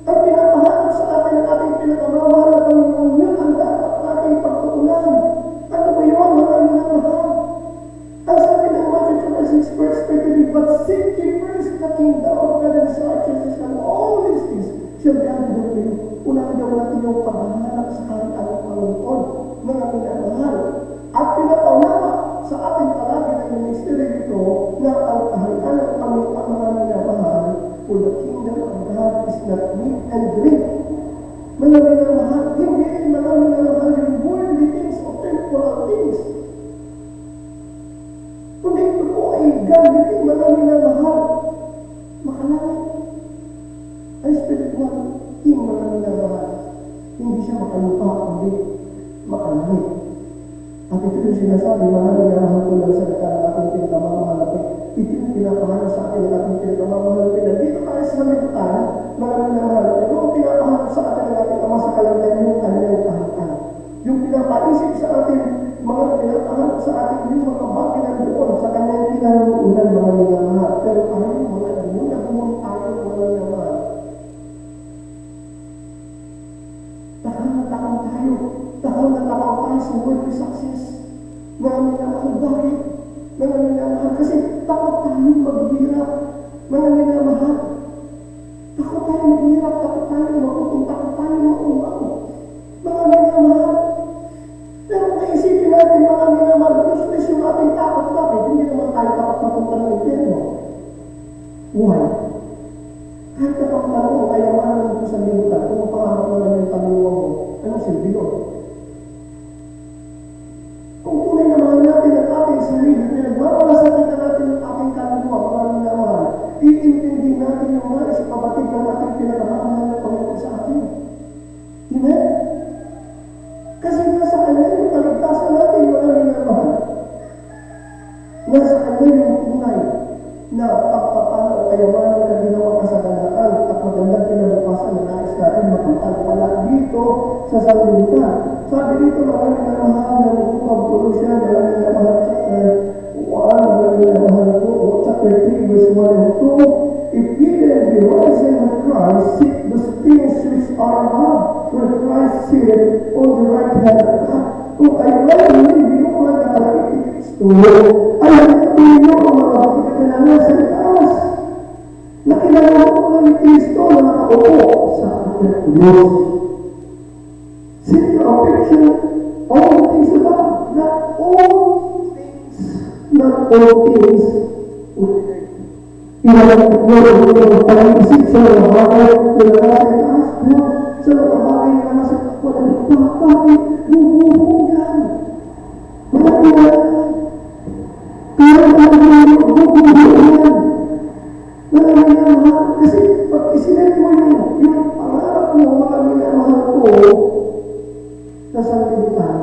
ang pinapahanap sa atin ng ating pinakamahal na Panginoon, yun ang dapat nating pagtuunan. Ano ba yun, mga minamahal? Ang sabi ng Matthew chapter 6 verse 33, but seek ye first the kingdom of God and His righteousness, and all these things shall be added unto you. Unahin daw natin yung paghahanap sa kahit anong Panginoon, mga minamahal. At pinapaunawa sa ating palagi ng ministry ito na ang kaharian ng Panginoon, mga minamahal, for the kingdom of God is not meat and drink. Mga minamahal, hindi mga minamahal yung worldly things o temporal things. Kundi ito po ay gamitin, mga minamahal, makalangit. Ay spiritual king, mga minamahal. Hindi siya makalupa, kundi makalangit. At ito yung sinasabi, mga minamahal ko lang sa ng ating pinakamamahal. Ito yung pinapahanap sa atin ng ating pinakamamahal. Dito tayo sa liputan, mga minamahal. Ito yung pinapahanap sa atin ng ating Ama sa kalangitan, yung kanyang kahitan. Yung pinapaisip sa atin, mga pinapahanap sa atin, yung mga bagay na doon sa kanyang pinanuunan, mga minamahal. Pero ano yung mga muna tayo, mga minamahal. Takang tayo. Takang tayo sa worldly success. Mga minamahal, bakit? Mga minamahal, kasi takot tayo maghirap. Mga minamahal, takot tayo maghirap, takot tayo magutom, takot tayo maumang. Mga minamahal, pero naisipin natin, mga minamahal, useless yung ating takot. Bakit? Hindi naman tayo takot mapunta ng impyerno. Why? Kahit kapag tanong, kaya mahanap mo sa limutan, kung pangarap naman yung tanong mo, anong silbi doon? Kung tunay na mahal natin ang ating sarili, pinagmamalasakita natin ang ating kaluluwa, mga minamahal, iintindi natin yung mga sa kabatid ng ating pinakamahal na Panginoon sa atin. Amen? Kasi nasa Kanya yung kaligtasan natin, mga minamahal. Nasa Kanya yung tunay na pagpapala o kayamanan na ginawa kasagandaan at magandang pinabukasan na nais natin mapagtagpala dito sa sanlibutan. Sabi dito na kami na mahal na nagpupag Colossian, na kami na mahal chapter 1, na kami na mahal po, o chapter 3, verse 1 and 2, if ye then be risen with Christ, seek the things which are above, where Christ sitteth on the right hand of God. Kung kayo lang hindi mo nakalagay ni Kristo, ay ninyo ang mga pagkakailangan sa itaas. Nakilala mo ni Kristo na nakaupo sa kanyang Diyos. Set your affection all things above, not all things, not all things. Ilang yung pag-isip sa mga bagay na nasa itaas, sa mga bagay na nasa kapatid, bakit bubuo yan? Mga pinagay, kaya ang bubuo yan. Mga minamahal, kasi pag isinet mo yung pangarap mo, mga minamahal ko, sa sanlibutan,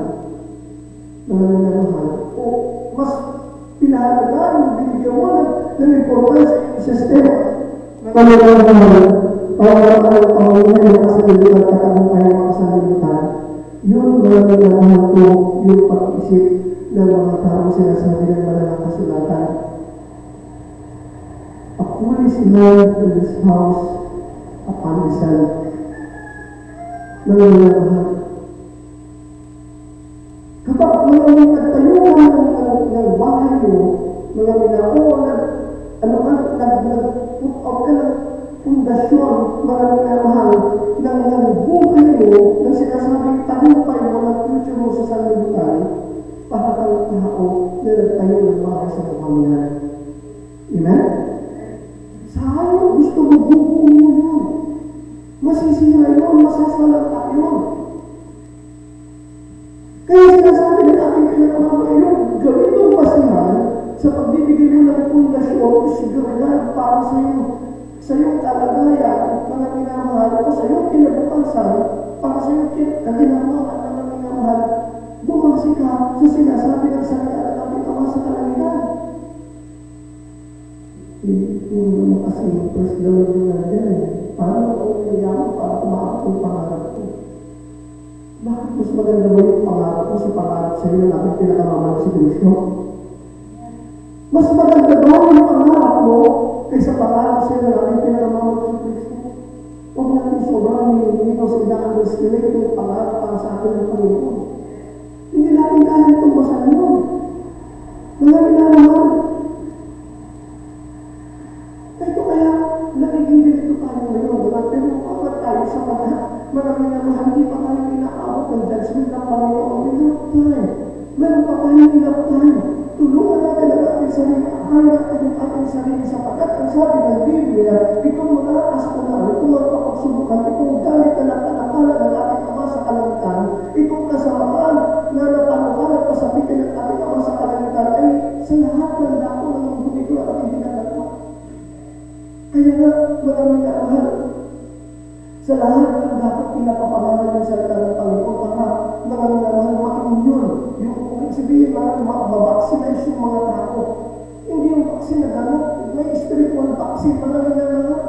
mga minamahal, o mas pinahalagaan, binigyan mo ng importansya yung sistema. Mga minamahal, ang pangunahin ng kasanlibutan, katagumpayan ng kasanlibutan, yun mga minamahal ko, yung pag-isip ng mga tao sinasabi ng malalang kasulatan. A foolish man in his house upon the sun. Mga minamahal, kapag mga nagtayo ng bahay mo, mga minamahal, nag-put out ka ng pundasyon, mga minamahal, ng buhay mo, ng sinasabing tagumpay mo, ng future mo sa sanlibutan, para kang tao na nagtayo ng bahay sa kapamihan. Amen? Sayang, gusto mo bubuo mo yun. Masisira yun, masasalata yun. Kaya sinasabi ng ating pinakamahal yun, gawin mong basihan sa pagbibigay mo ng pundasyon o seguridad para sa iyong kalagayan sinasabi ng salita ng ating Ama sa kalangitan. Puro naman kasi yung first Lord yung nandyan eh. Paano ako naiyaman para tumakap yung pangarap ko? Bakit mas maganda ba yung pangarap ko sa pangarap sa iyo ng aking pinakamamahal si Kristo? Mas maganda ba yung pangarap mo kaysa pangarap sa iyo ng aking pinakamamahal si Kristo? Huwag natin sobrang hindi o sa ina-underestimate yung pangarap para sa atin ng Panginoon. Hindi natin kaya itong basahin yun. Mga minamahal. Ito kaya, nagiging ganito tayo ngayon. Pero kapag tayo sa pagkat, mga minamahal, hindi pa tayo inaabot ng judgment ng Panginoon. Enough time. Meron pa tayo enough time. Tulungan natin ang ating sarili. Akayin natin ang ating sarili sapagkat ang sabi ng Biblia, itong mga astronaut, itong mga kapagsubukan, itong galit na nakalakala ng ating Ama sa kalangitan, itong kasamaan na napanukan at pasabitin ng ating Ama sa kalangitan ay sa lahat ng dako ng mundo ito at hindi nagagawa. Kaya nga, maraming kaamahal, sa lahat ng dapat pinapapangalan ng salita ng Panginoon para nangangalan ma-immune. Yung kung sabihin mabaksinase yung mga tao. Hindi yung vaccine na gano'n. May spiritual vaccine pa na nangangalan.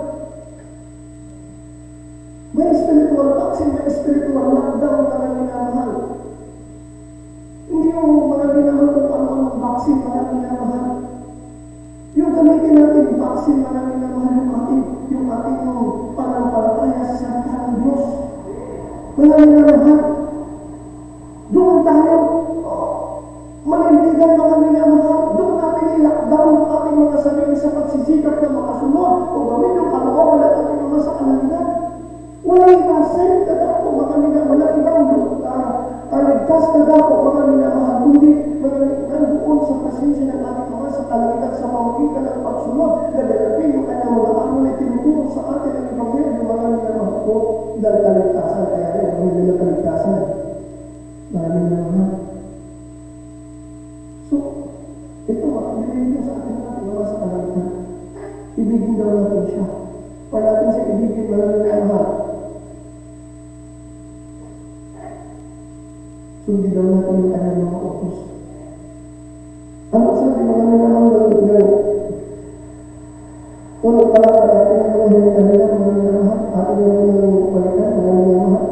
May spiritual vaccine, may spiritual lockdown na nangangalan. Hindi yung mga ginamang kung ano-anong vaccine pa nangangalan. Yung gamitin natin vaccine pa nangangalan yung ating panampalataya sa salita ng Diyos. Mga minamahal, doon tayo, manindigan mga minamahal, doon natin i-lockdown ang ating mga sarili sa pagsisikap na makasunod o gawin yung kalooban at ating mga sa kalangitan. Walang ipasend na dako mga minamahal, walang ibang ligtas na dako mga minamahal, kundi nandoon sa presensya ng ating mga sa kalangitan sa pamagitan ng pagsunod na dalapin yung kanyang mga araw na tinuturo sa atin ang ibangel ng mga minamahal ko dahil kaligtasan, kaya rin ang hindi na kaligtasan. Maraming minamahal. So, ito binigyan ko sa atin mga sa kalangitan. Ibigin daw natin siya. Para natin siya ibigin maraming minamahal. Sundin daw natin yung kanyang mga utos. Ano sabi mga minamahal ngayon? Unang talata natin ang mga hinagalitan, mga minamahal, ating mga balikan, mga minamahal.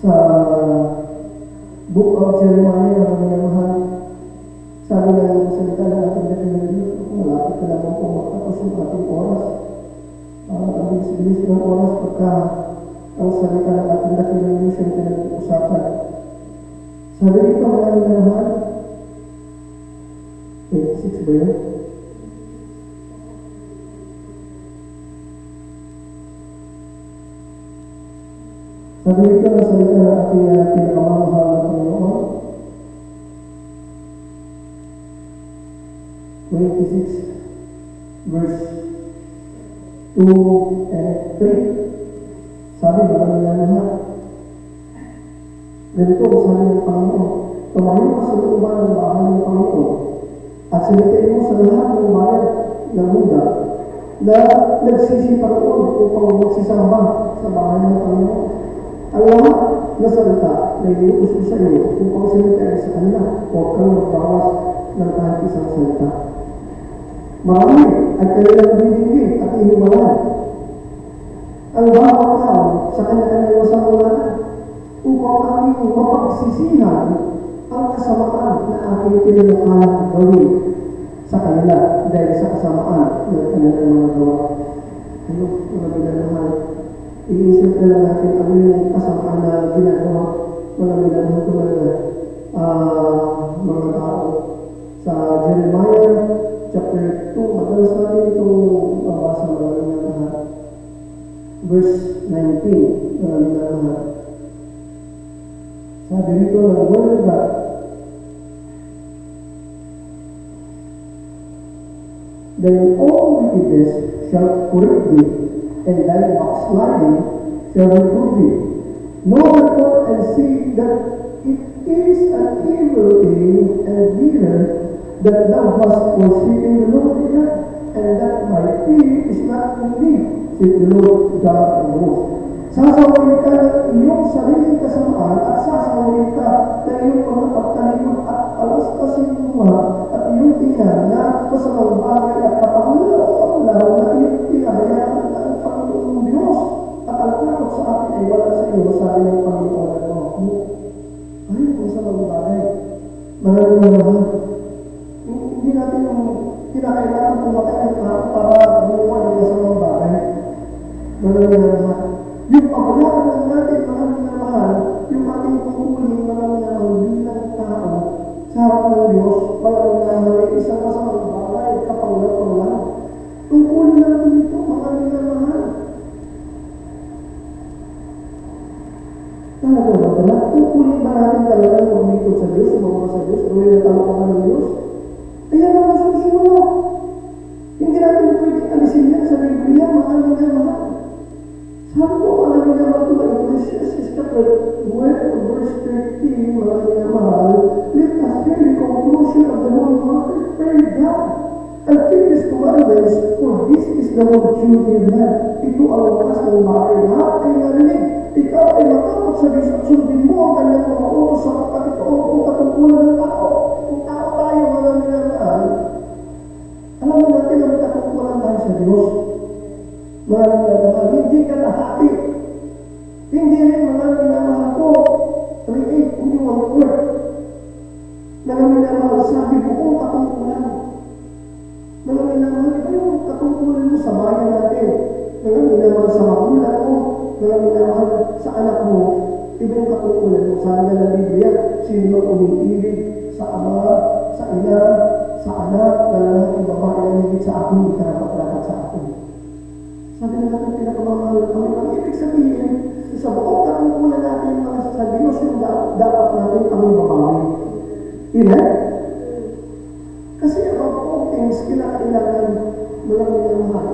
Sa Book of Jeremiah, mga minamahal, sabi na yung salita ng ating dating ng Diyos, malapit na naman po matapos yung ating oras. Ang bilis-bilis ng oras pagka ang salita ng ating dating ng Diyos yung pinag-uusapan. Sabi dito mga minamahal, 26 ba yun? Sabi dito ang salita ng ating pinakamamahal na Panginoon. 26 verse 2 and 3. Sabi mga minamahal, ganito sabi ng Panginoon, tumayo ka sa looban ng bahay ng Panginoon at salitain mo sa lahat ng bayan ng Huda na nagsisiparoon upang magsisamba sa bahay ng Panginoon. Ang lahat na salita na inuutos ko sa iyo upang salitain sa kanila, huwag kang magbawas ng kahit isang salita. Marami ay kanilang bibigay at ihiwalay ang bawat tao sa kanya-kanyang masamulanan upang aking mapagsisihan ang kasamaan na aking pinanukala gawin sa kanila dahil sa kasamaan ng kanilang mga gawa. Ano, mga minamahal, i-insert na lang natin ang yung kasamaan na ginagawa mga minamahal talaga mga tao. Sa Jeremiah chapter 2, madalas natin itong babasa mga minamahal. Verse 19, mga minamahal. Sabi dito ng Word of God, then all wickedness shall correct thee, and thy backsliding shall reprove thee. Know therefore and see that it is an evil thing and bitter that thou hast forsaken the Lord thy God, and that my fear is not in thee, said the Lord God of hosts. Sasawayin ka ng iyong sariling kasamaan at sasawayin ka ng iyong mga pagtalikod at palastasin mo at iyong tingnan na masamang bagay at kapanglaw na iyong pinabayaan ng Panginoong Diyos at ang takot sa akin ay wala sa iyo, sabi ng Panginoon ng mga mo. Ay, masamang bagay. Maraming naman. Hindi natin kinakailangan pumatay ng tao para gumawa ng masamang bagay. Maraming naman. Yung pabayaan lang natin, mga minamahal, yung ating pangkuling mga minamahal bilang tao sa harap ng Diyos, mga minamahal, isang masamang bagay, kapanglaw lang. Tungkulin natin ito, mga minamahal. Talaga ba ba? Tungkulin ba natin talaga lumikod sa Diyos, sumama sa Diyos, gawin ang talaga ng Diyos? Ayan ang masusunod. Hindi natin pwedeng alisin yan sa Biblia, mga minamahal. Sabi ko, alam niyo naman ito na Ecclesiastes chapter 12, verse 13, mga minamahal, let us hear the conclusion of the whole matter, pray God, and keep His commandments, for this is the whole duty of man. Ito ang wakas ng bagay. Lahat ay narinig. Ikaw ay matakot sa Diyos at sundin mo ang kanyang mga utos sa kapatitoon kung katungkulan ng tao. Kung tao tayo, mga minamahal, alam mo natin na may katungkulan tayo sa Diyos. Mga minamahal, hindi ka lahati. Hindi rin mga minamahal ko. 3:8, hindi 1:4. Mga minamahal, sabi buong katungkulan. Mga minamahal, ito yung katungkulan mo sa bayan natin. Mga minamahal sa magulang mo. Mga minamahal sa anak mo. Ito yung katungkulan mo. Sabi na ng Biblia, sino umiibig sa ama, sa ina, sa anak, na lalaking babae na higit sa akin, hindi ka dapat sa akin. Sabi na natin pinakamamahal ng Panginoon. Ibig sabihin, sa buong katungkulan natin mga sa Diyos yung dapat natin kami mabawi. Amen? Kasi above all things, kinakailangan mga minamahal.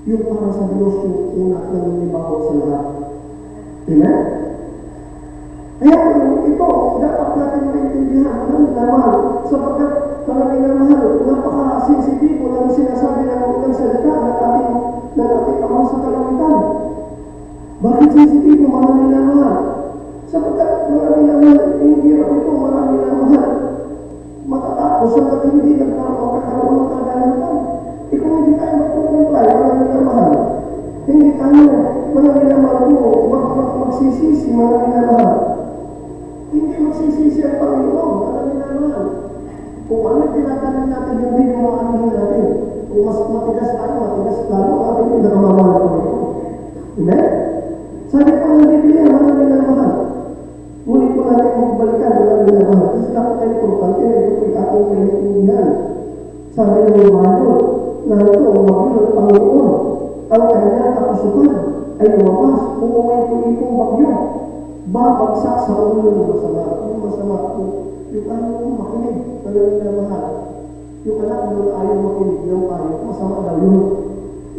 Yung para sa Diyos yung una na nanibago sa lahat. Amen? Kaya ito, dapat natin maintindihan ng minamahal sapagkat mga minamahal, napaka-sensitibo ng sinasabi ng salita ng ating Ama sa kalangitan. Bakit sensitibo mga minamahal? Sapagkat mga minamahal, hindi rin ito mga minamahal. Matatapos hanggat hindi nagkakaroon ng kaganapan. Kung hindi tayo magpupuntlay, mga minamahal, hindi tayo, mga minamahal ko, magsisisi, mga minamahal. Hindi magsisisi ang Panginoon, mga minamahal. Kung ano tinatanong natin, hindi yung mga anihin natin. Kung mas matigas tayo, matigas lalo, ating pinakamamahal ko ito. Amen? Sabi ko ng Biblia, mga minamahal. Ngunit ko natin magbalikan, mga minamahal. Kasi napaka-importante na ito yung ating pinahindihan. Sabi ng Bible, na ito ang bagyo ng Panginoon. Ang kanyang kapusukan ay lumabas, umuwi ko itong bagyo. Babagsak sa ulo ng masama. Yung masama ko, yung ayaw mo makinig, talagang na mahal. Yung anak mo na ayaw makinig ng ayaw, masama daw yun.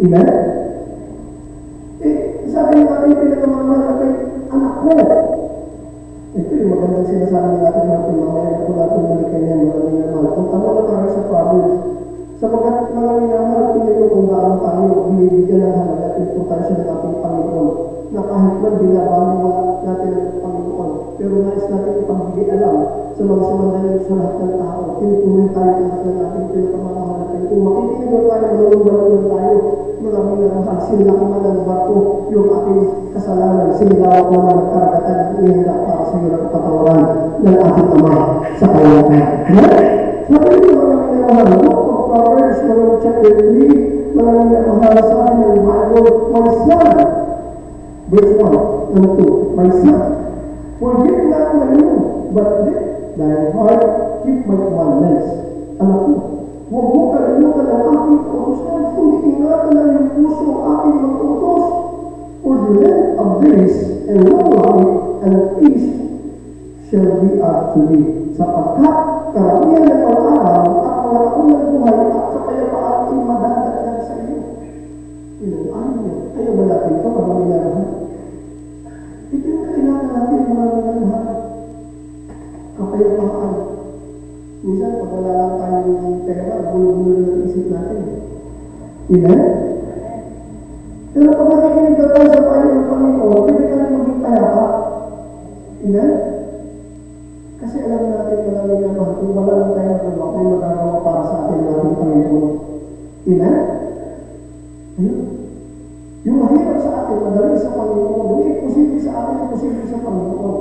Amen? Sabi ng ating pinakamahal natin, anak ko. Ito yung magandang sinasabi natin natin mamaya kung natin balikan yan mga minamahal. Kung tama na tayo sa Proverbs, sapagkat mga minamahal, tingnan nyo kung gaano tayo binibigyan ng halaga at importansya ng ating Panginoon na kahit man binabago natin ang Panginoon, pero nais natin ipagbigay alam sa mga sumandali sa lahat ng tao. Tinutuloy tayo lahat ng ating pinakamamahal natin. Kung makikinig tayo, malulungan tayo, mga minamahal, sinlaki man ang barko yung ating kasalanan, sinlawak naman ang karagatan at ihanda para sa iyo ng kapatawaran ng ating Ama sa kalangitan. Sabi niyo mga minamahal, Proverbs, mga chapter 3, mga minamahal sa akin ng Bible, my son, verse 1 and 2, my son, forget not my law, but let thy heart keep my commandments. Anak ko, huwag mo kalimutan ang aking kautusan, kundi ingatan ang iyong puso ang aking mga utos. For the length of days and long life and peace shall be unto thee. Sapagkat karamihan ng pag-araw at mga unang buhay at kapayapaan ay madadagdag sa iyo. Ano yun? Ayaw ba natin ito mga minamahal? Ito yung kailangan natin mga minamahal. Kapayapaan. Minsan, pag wala lang tayo ng pera, gulo-gulo ng isip natin. Amen? Pero pag nakikinig ka tayo sa payo ng Panginoon, pwede ka rin maging payapa. Amen? Kasi alam natin, malamig naman, kung wala lang tayo magawa, may magagawa para sa atin ng ating Panginoon. Amen? Ayun. Yung mahirap sa atin, madali sa Panginoon, yung imposible sa atin, imposible sa Panginoon.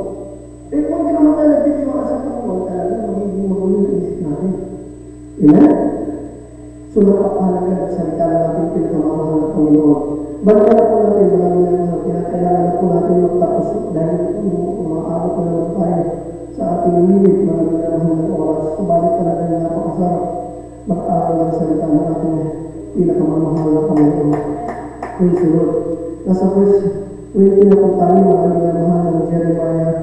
Eh kung hindi naman tayo nagtitiwala sa Panginoon, talaga magiging magulo yung isip natin. Amen? So napakahalaga na salita na natin pinakamamahal ng Panginoon. Balikan po natin mga pinakailangan po natin magtapos dahil umaabot na naman tayo sa ating limit mga minamahal ng oras. Subalit talaga na napakasarap mag-aaral ng salita na natin pinakamamahal ng Panginoon. Praise the Lord. Nasa verse 20 na po tayo mga minamahal ng Jeremiah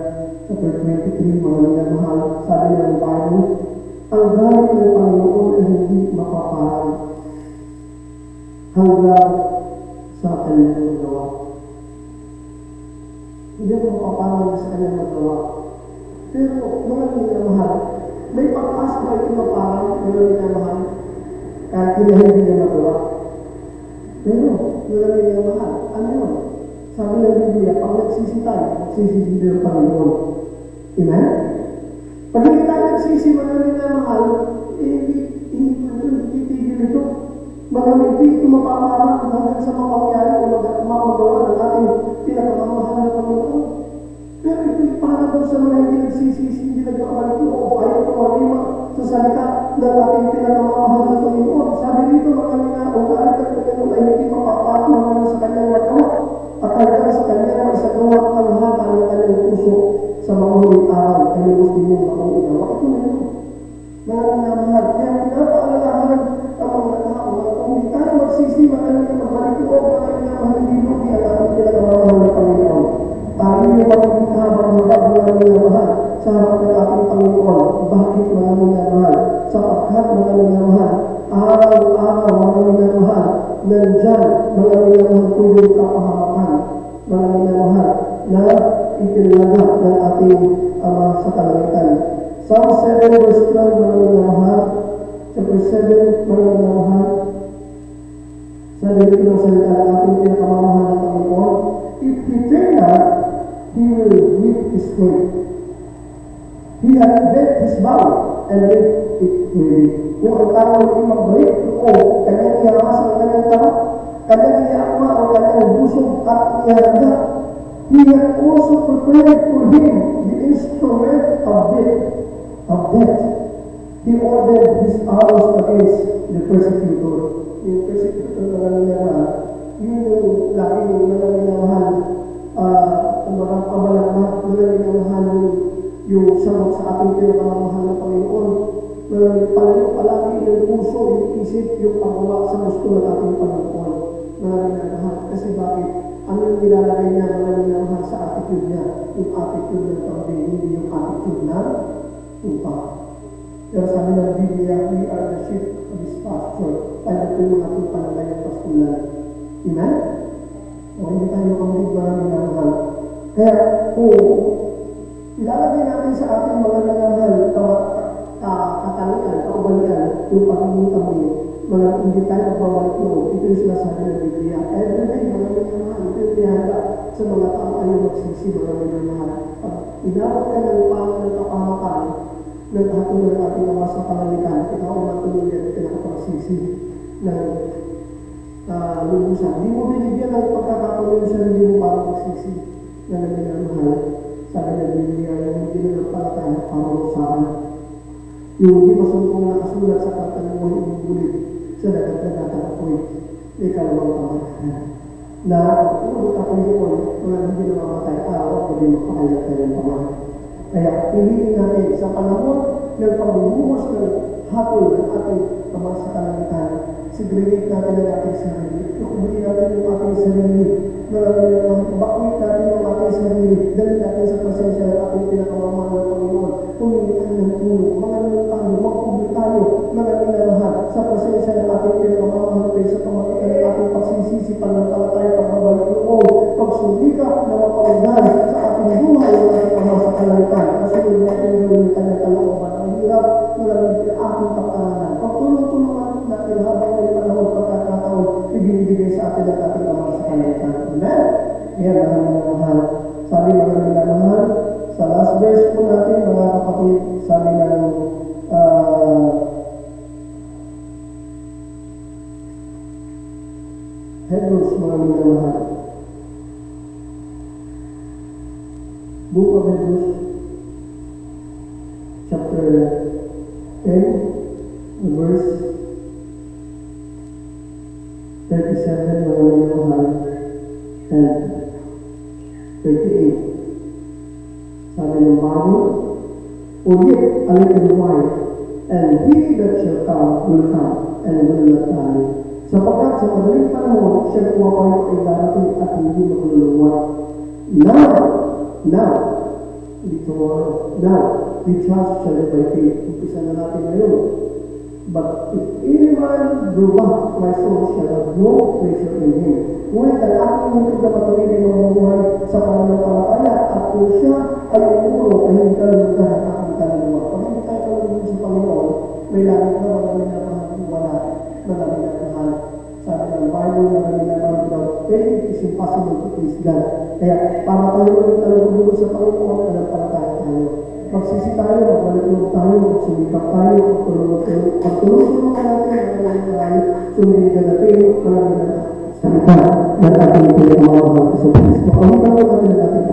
chapter 23 mga minamahal. Sabi ng Bible, ang galit ng Panginoon ay hindi mapaparang hanggang sa kanyang magawa. Hindi mo mapaparang sa kanyang magawa. Pero mga minamahal, may pag-asa ba ito maparang mga minamahal? Kahit hindi niya magawa. Pero mga minamahal, ano yun? Sabi ng Biblia, pag nagsisi tayo, magsisisi din ang Panginoon. Amen? Pag hindi tayo nagsisi, mga minamahal, hindi titigil ito. Magamit ito mapaparang hanggang sa mapangyari o mapagawa ng ating pinakamamahal na Panginoon. Pero ito'y para doon sa mga hindi nagsisisi, hindi nagkakabalik o ayaw tumalima sa salita ng ating pinakamamahal na Panginoon. Sabi dito mga minamahal, ang galit ng Panginoon ay hindi mapaparang sa kanyang magawa at hanggang sa kanyang maisagawa ang kalahatan ng kanyang puso sa mga huling araw ay lubos din mong makuunawa. Ito na ito. Mga minamahal, kaya pinapaalalahan ang mga tao na kung hindi tayo magsisi, maraming magbalik ko, mga minamahal, hindi lugi ang ating pinakamamahal na Panginoon. Tayo yung pagkakahabang habang mga minamahal sa harap ng ating Panginoon. Bakit mga minamahal? Sapagkat mga minamahal, araw-araw mga minamahal, nandyan mga minamahal po yung kapahamakan. Mga minamahal na itinalaga ng ating Ama sa kalangitan. Psalm 7 verse 12 mga minamahal, chapter 7 mga minamahal, sabi dito ng salita ng ating pinakamamahal na Panginoon, if he turn not, he will whip his way. He has bent his bow and made it ready. Kung ang tao ay magbalik o kanyang iyakas ang kanyang tama, kanyang iyaakma ang kanyang busog at iyaga, he has also prepared for him the instrument of death. He ordered his arrows against the persecutor. Yung persecutor na nangyayari, yun yung laki yung nangyayari, umarang pamalagmat, nangyayari yung sagot sa ating pinakamamahal na Panginoon. Palayo palagi yung puso, yung isip, yung paggawa sa gusto ng ating Panginoon. Nangyayari. Kasi bakit? Ano yung nilalagay niya nangyayari sa attitude niya? Yung attitude ng pambili, hindi yung attitude na tupa. Pero sabi ng Biblia, we are the sheep of His pasture. Tayo po yung ating panangayang pastulan. Amen? O hindi tayo makamig marami na mahal. Kaya, ilalagay natin sa ating mga nanganghal, katangian, kaubalian, yung pagiging kami, mga hindi tayo magbabalik loob. Ito yung sinasabi ng Biblia. Everyday, mga nanganghal, ito yung nihanda sa mga tao ayaw magsisi, mga nanganghal. Pag inabot ka ng ng kapahamakan, naghatol ng ating Ama sa kalangitan, ikaw ang matuloy at pinakapagsisi ng lubusan. Hindi mo binigyan ng pagkakatuloy sa sarili mo para magsisi na nangyayari. Sabi ng Biblia, yung hindi na nagpalataya para saan. Yung hindi masumpong nakasulat sa katang mo yung bulit sa dagat-dagat apoy. Ikalawang pamataan. Na kung apoy yun, mga hindi na mamatay araw, hindi mapakayat tayo ng pamataan. Kaya piliin natin sa panahon ng pagbubuhos ng hatol ng ating Ama sa kalangitan, segregate natin ang ating sarili. Ikubuli natin yung ating sarili. Bakwit natin yung ating sarili. Dali natin sa presensya ng ating pinakamamahal na Panginoon. Humingi tayo ng tulong. Mga naman tayo, magkubli tayo, mga minamahal sa presensya ng ating pinakamamahal na sa pamagitan ng ating pagsisisi, pananampalataya, pagbabalik loob, pagsumikap na mapanggan sa ating buhay ng ating Ama sa kalangitan. Kasunod natin gawin ng kanyang kalooban. Ang hirap, maraming ating pag-aralan. Pagtulong-tulungan natin habang may panahon pagkakataon, ibinibigay sa atin ang ating Ama sa kalangitan. 10, verse 37, mga Yohan, and 38. Sabi ng Bible, "For yet a little while, and he that shall come will come, and will not die. Sapagkat sa madaling panahon, siya pumapayo ay darating at hindi makululuwa. Now, we trust shall live by faith." Umpisa na natin ngayon. "But if any man do back, my soul shall have no pleasure in him." Ngunit ang aking muntog na patuloy ay mamubuhay sa pananampalataya at kung siya ay umuro ay hindi kalulugan ang aking kaluluwa. Pag hindi tayo kalulugan sa Panginoon, may langit na marami na wala, marami na mahal. Sabi ng Bible, marami na mahal without faith, it is impossible to please God. Kaya para tayo ulit kalulugan sa Panginoon, panampalataya tayo. Magsisi tayo, magbalik tayo, magsumikap tayo, pagtulong-tulong natin, sumiligan natin, marami na salita na ating pinagmamahal sa Kristo. Ang mga natin natin,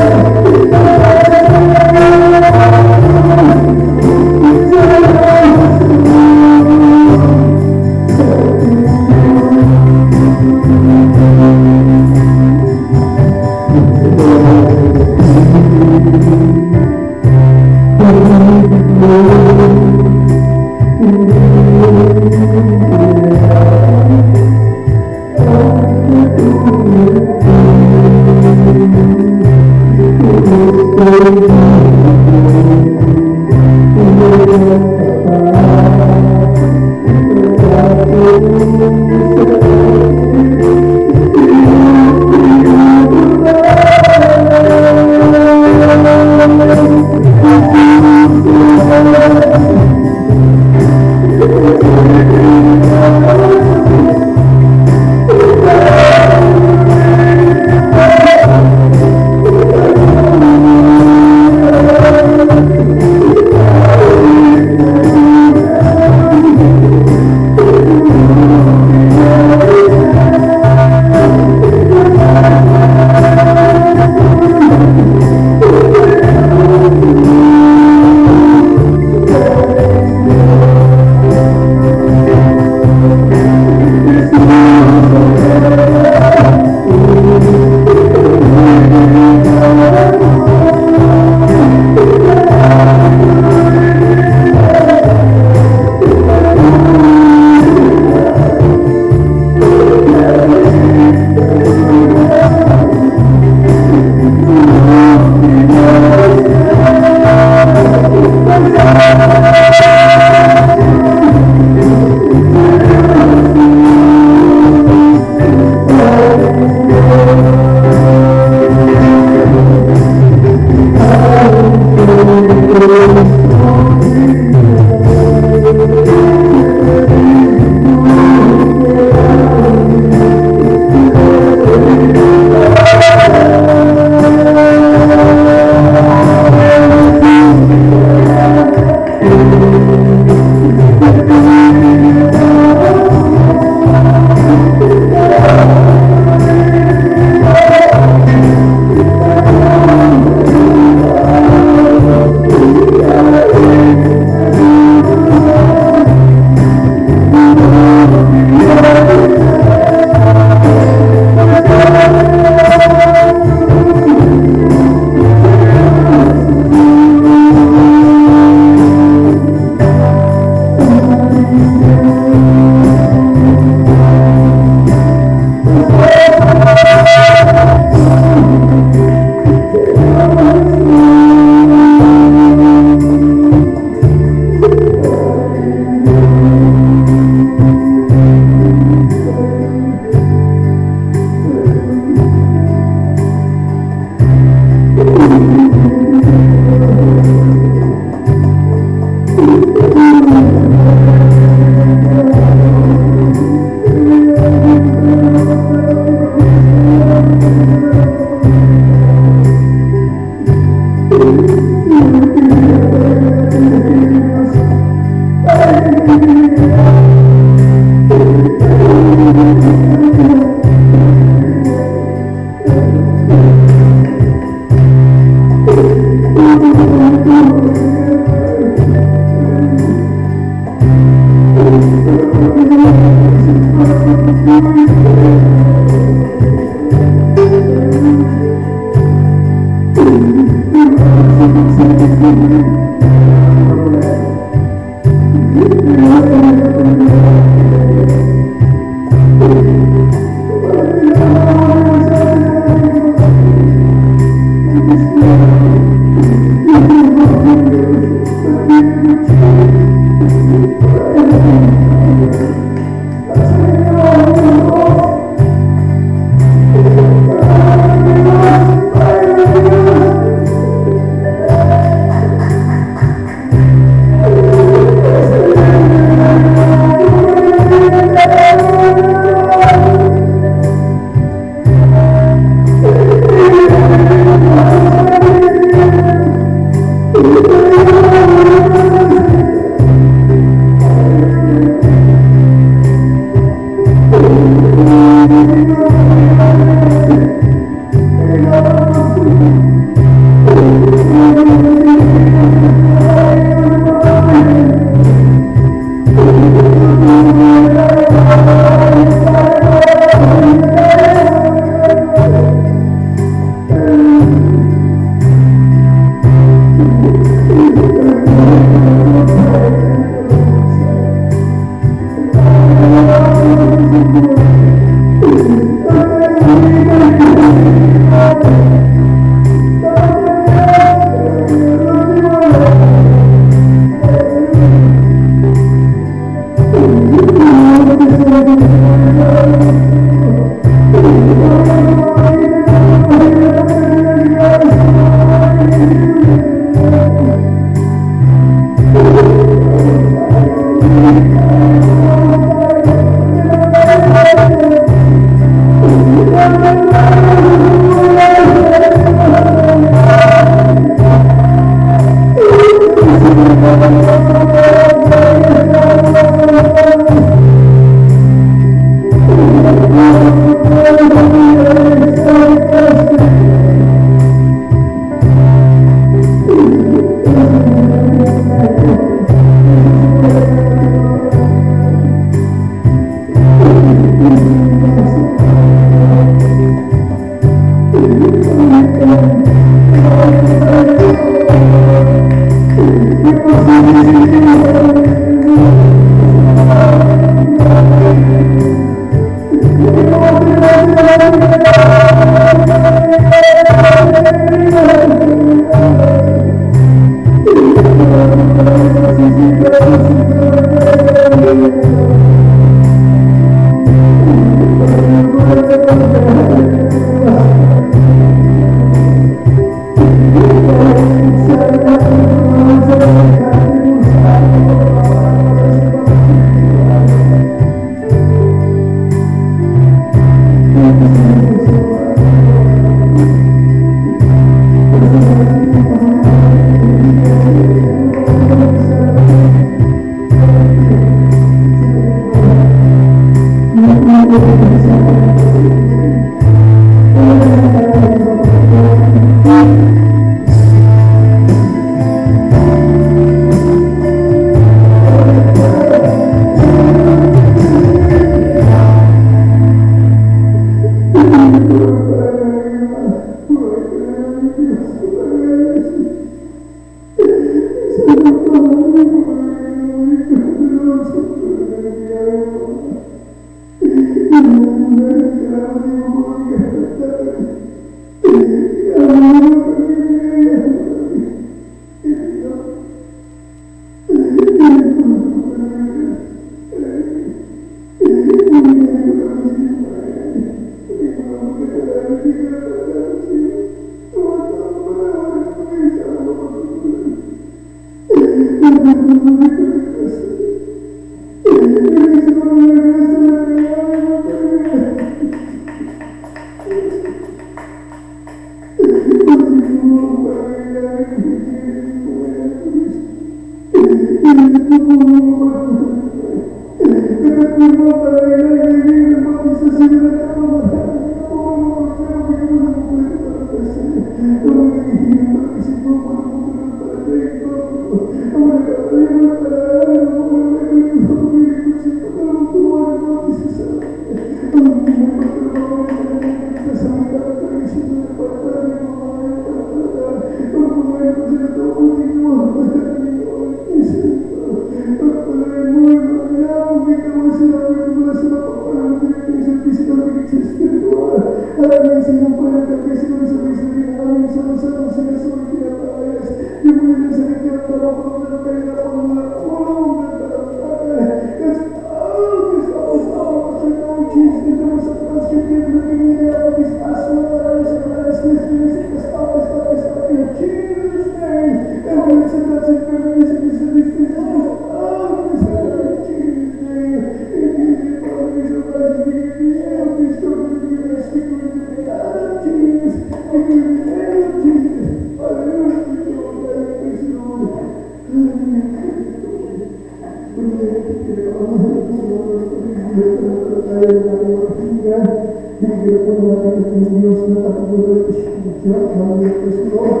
bibigyan po natin at yung Diyos na katuloy at siya. Hallelujah, praise the Lord.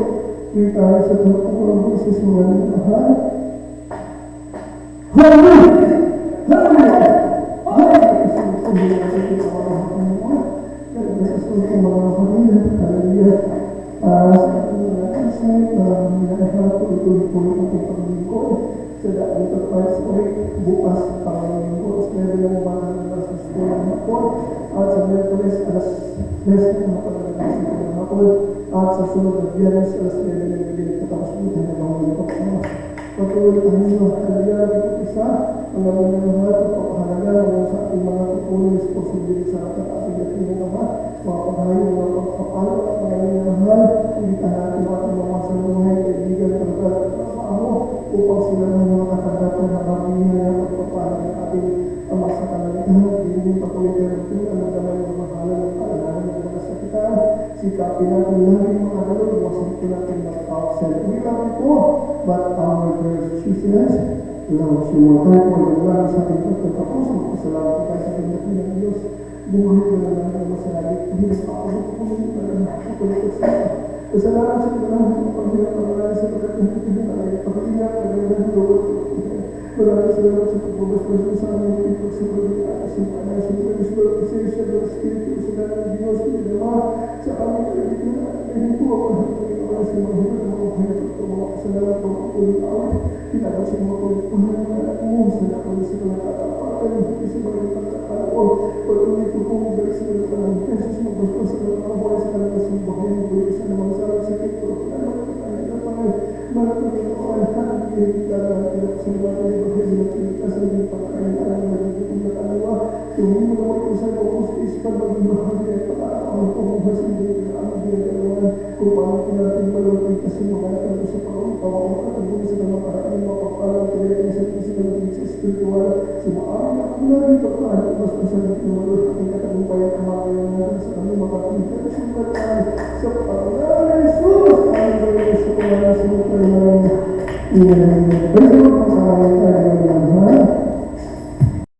Pray tayo sa pagkakulang po sa mga mahal. Hallelujah! Hallelujah! Bukas Panginoon ko, sa meron ng mga nalabas sa school ng hapon, at sa Merkulis, alas 10 ng mapagalagas ng hapon, at sa sunod na Biyernes, alas 9 ng gabi, patapos po tayo ng mga pagkakas. Patuloy ang inyo, halaga ng isa, ang naman ng lahat, at papahalaga sa ating mga tutuloy, responsibility sa ating ating ng lahat, mga paghayo, mga pagpapalo, at mga minamahal, hindi ka natin ating mga saluhay, kaibigan, pagkat, upang sila ng mga katagatan na bagihan at pagpapala ng ating ama sa kalalitan, hindi patuloy kayo ang nagdamay ng mahala ng kaalaman ng mga sakitan, sikapin natin lagi mga kalor, iwasan po natin mag-outside. We love you po, but our prayers, Jesus, love you more. Tayo po naglalang sa ating pagkatapos, magpasalamat po tayo sa pinagin ng Diyos, buhay ko na lang ang masalagit, hindi na paabot po nyo pa lang nakukulit sa kasalanan sa kailangan ng paghinap ang mga sa pagkakita tayo, pagkakinap ang mga nagulot. Maraming salamat sa pagbabasbas sa aming pinag sa pagkakita at sa panasyon ng Isbal Pasensya ng Espiritu sa dalang Diyos na naman sa aming kaibigan at hindi po ako hanggang sa mga hirap ng mga hirap at mga kasalanan ng mga ulit awit. Pinagod sa mga ulit ng mga anak mo sa nakon sa mga katapatan sa mga pagkakalaon. Patuloy po po balik sa mga panahon. Jesus, magbasbas sa mga kabuhay sa kanilang simbahan ng buhay sa namang sarang sakit ko. Salamat po tayo na pangay. Maraming po ang hanggang kita na pinag sa mga buhay na pinikas sa mga pagkain na magiging na kalawa. Tumingin mo naman po sa mga kustis pa maging bahagi ay pagkakaroon po mga basilin na ang ginagawa kung paano po natin malawin kasi mga natin sa pagkakaroon at buhay sa mga paraan ng mga pagpalang pinag sa physical and sa spiritual. So maaari na kung natin ito paano mas masalit na malawin at ang katagumpayan ang mga natin sa kami mga kapitalisyon pa tayo sa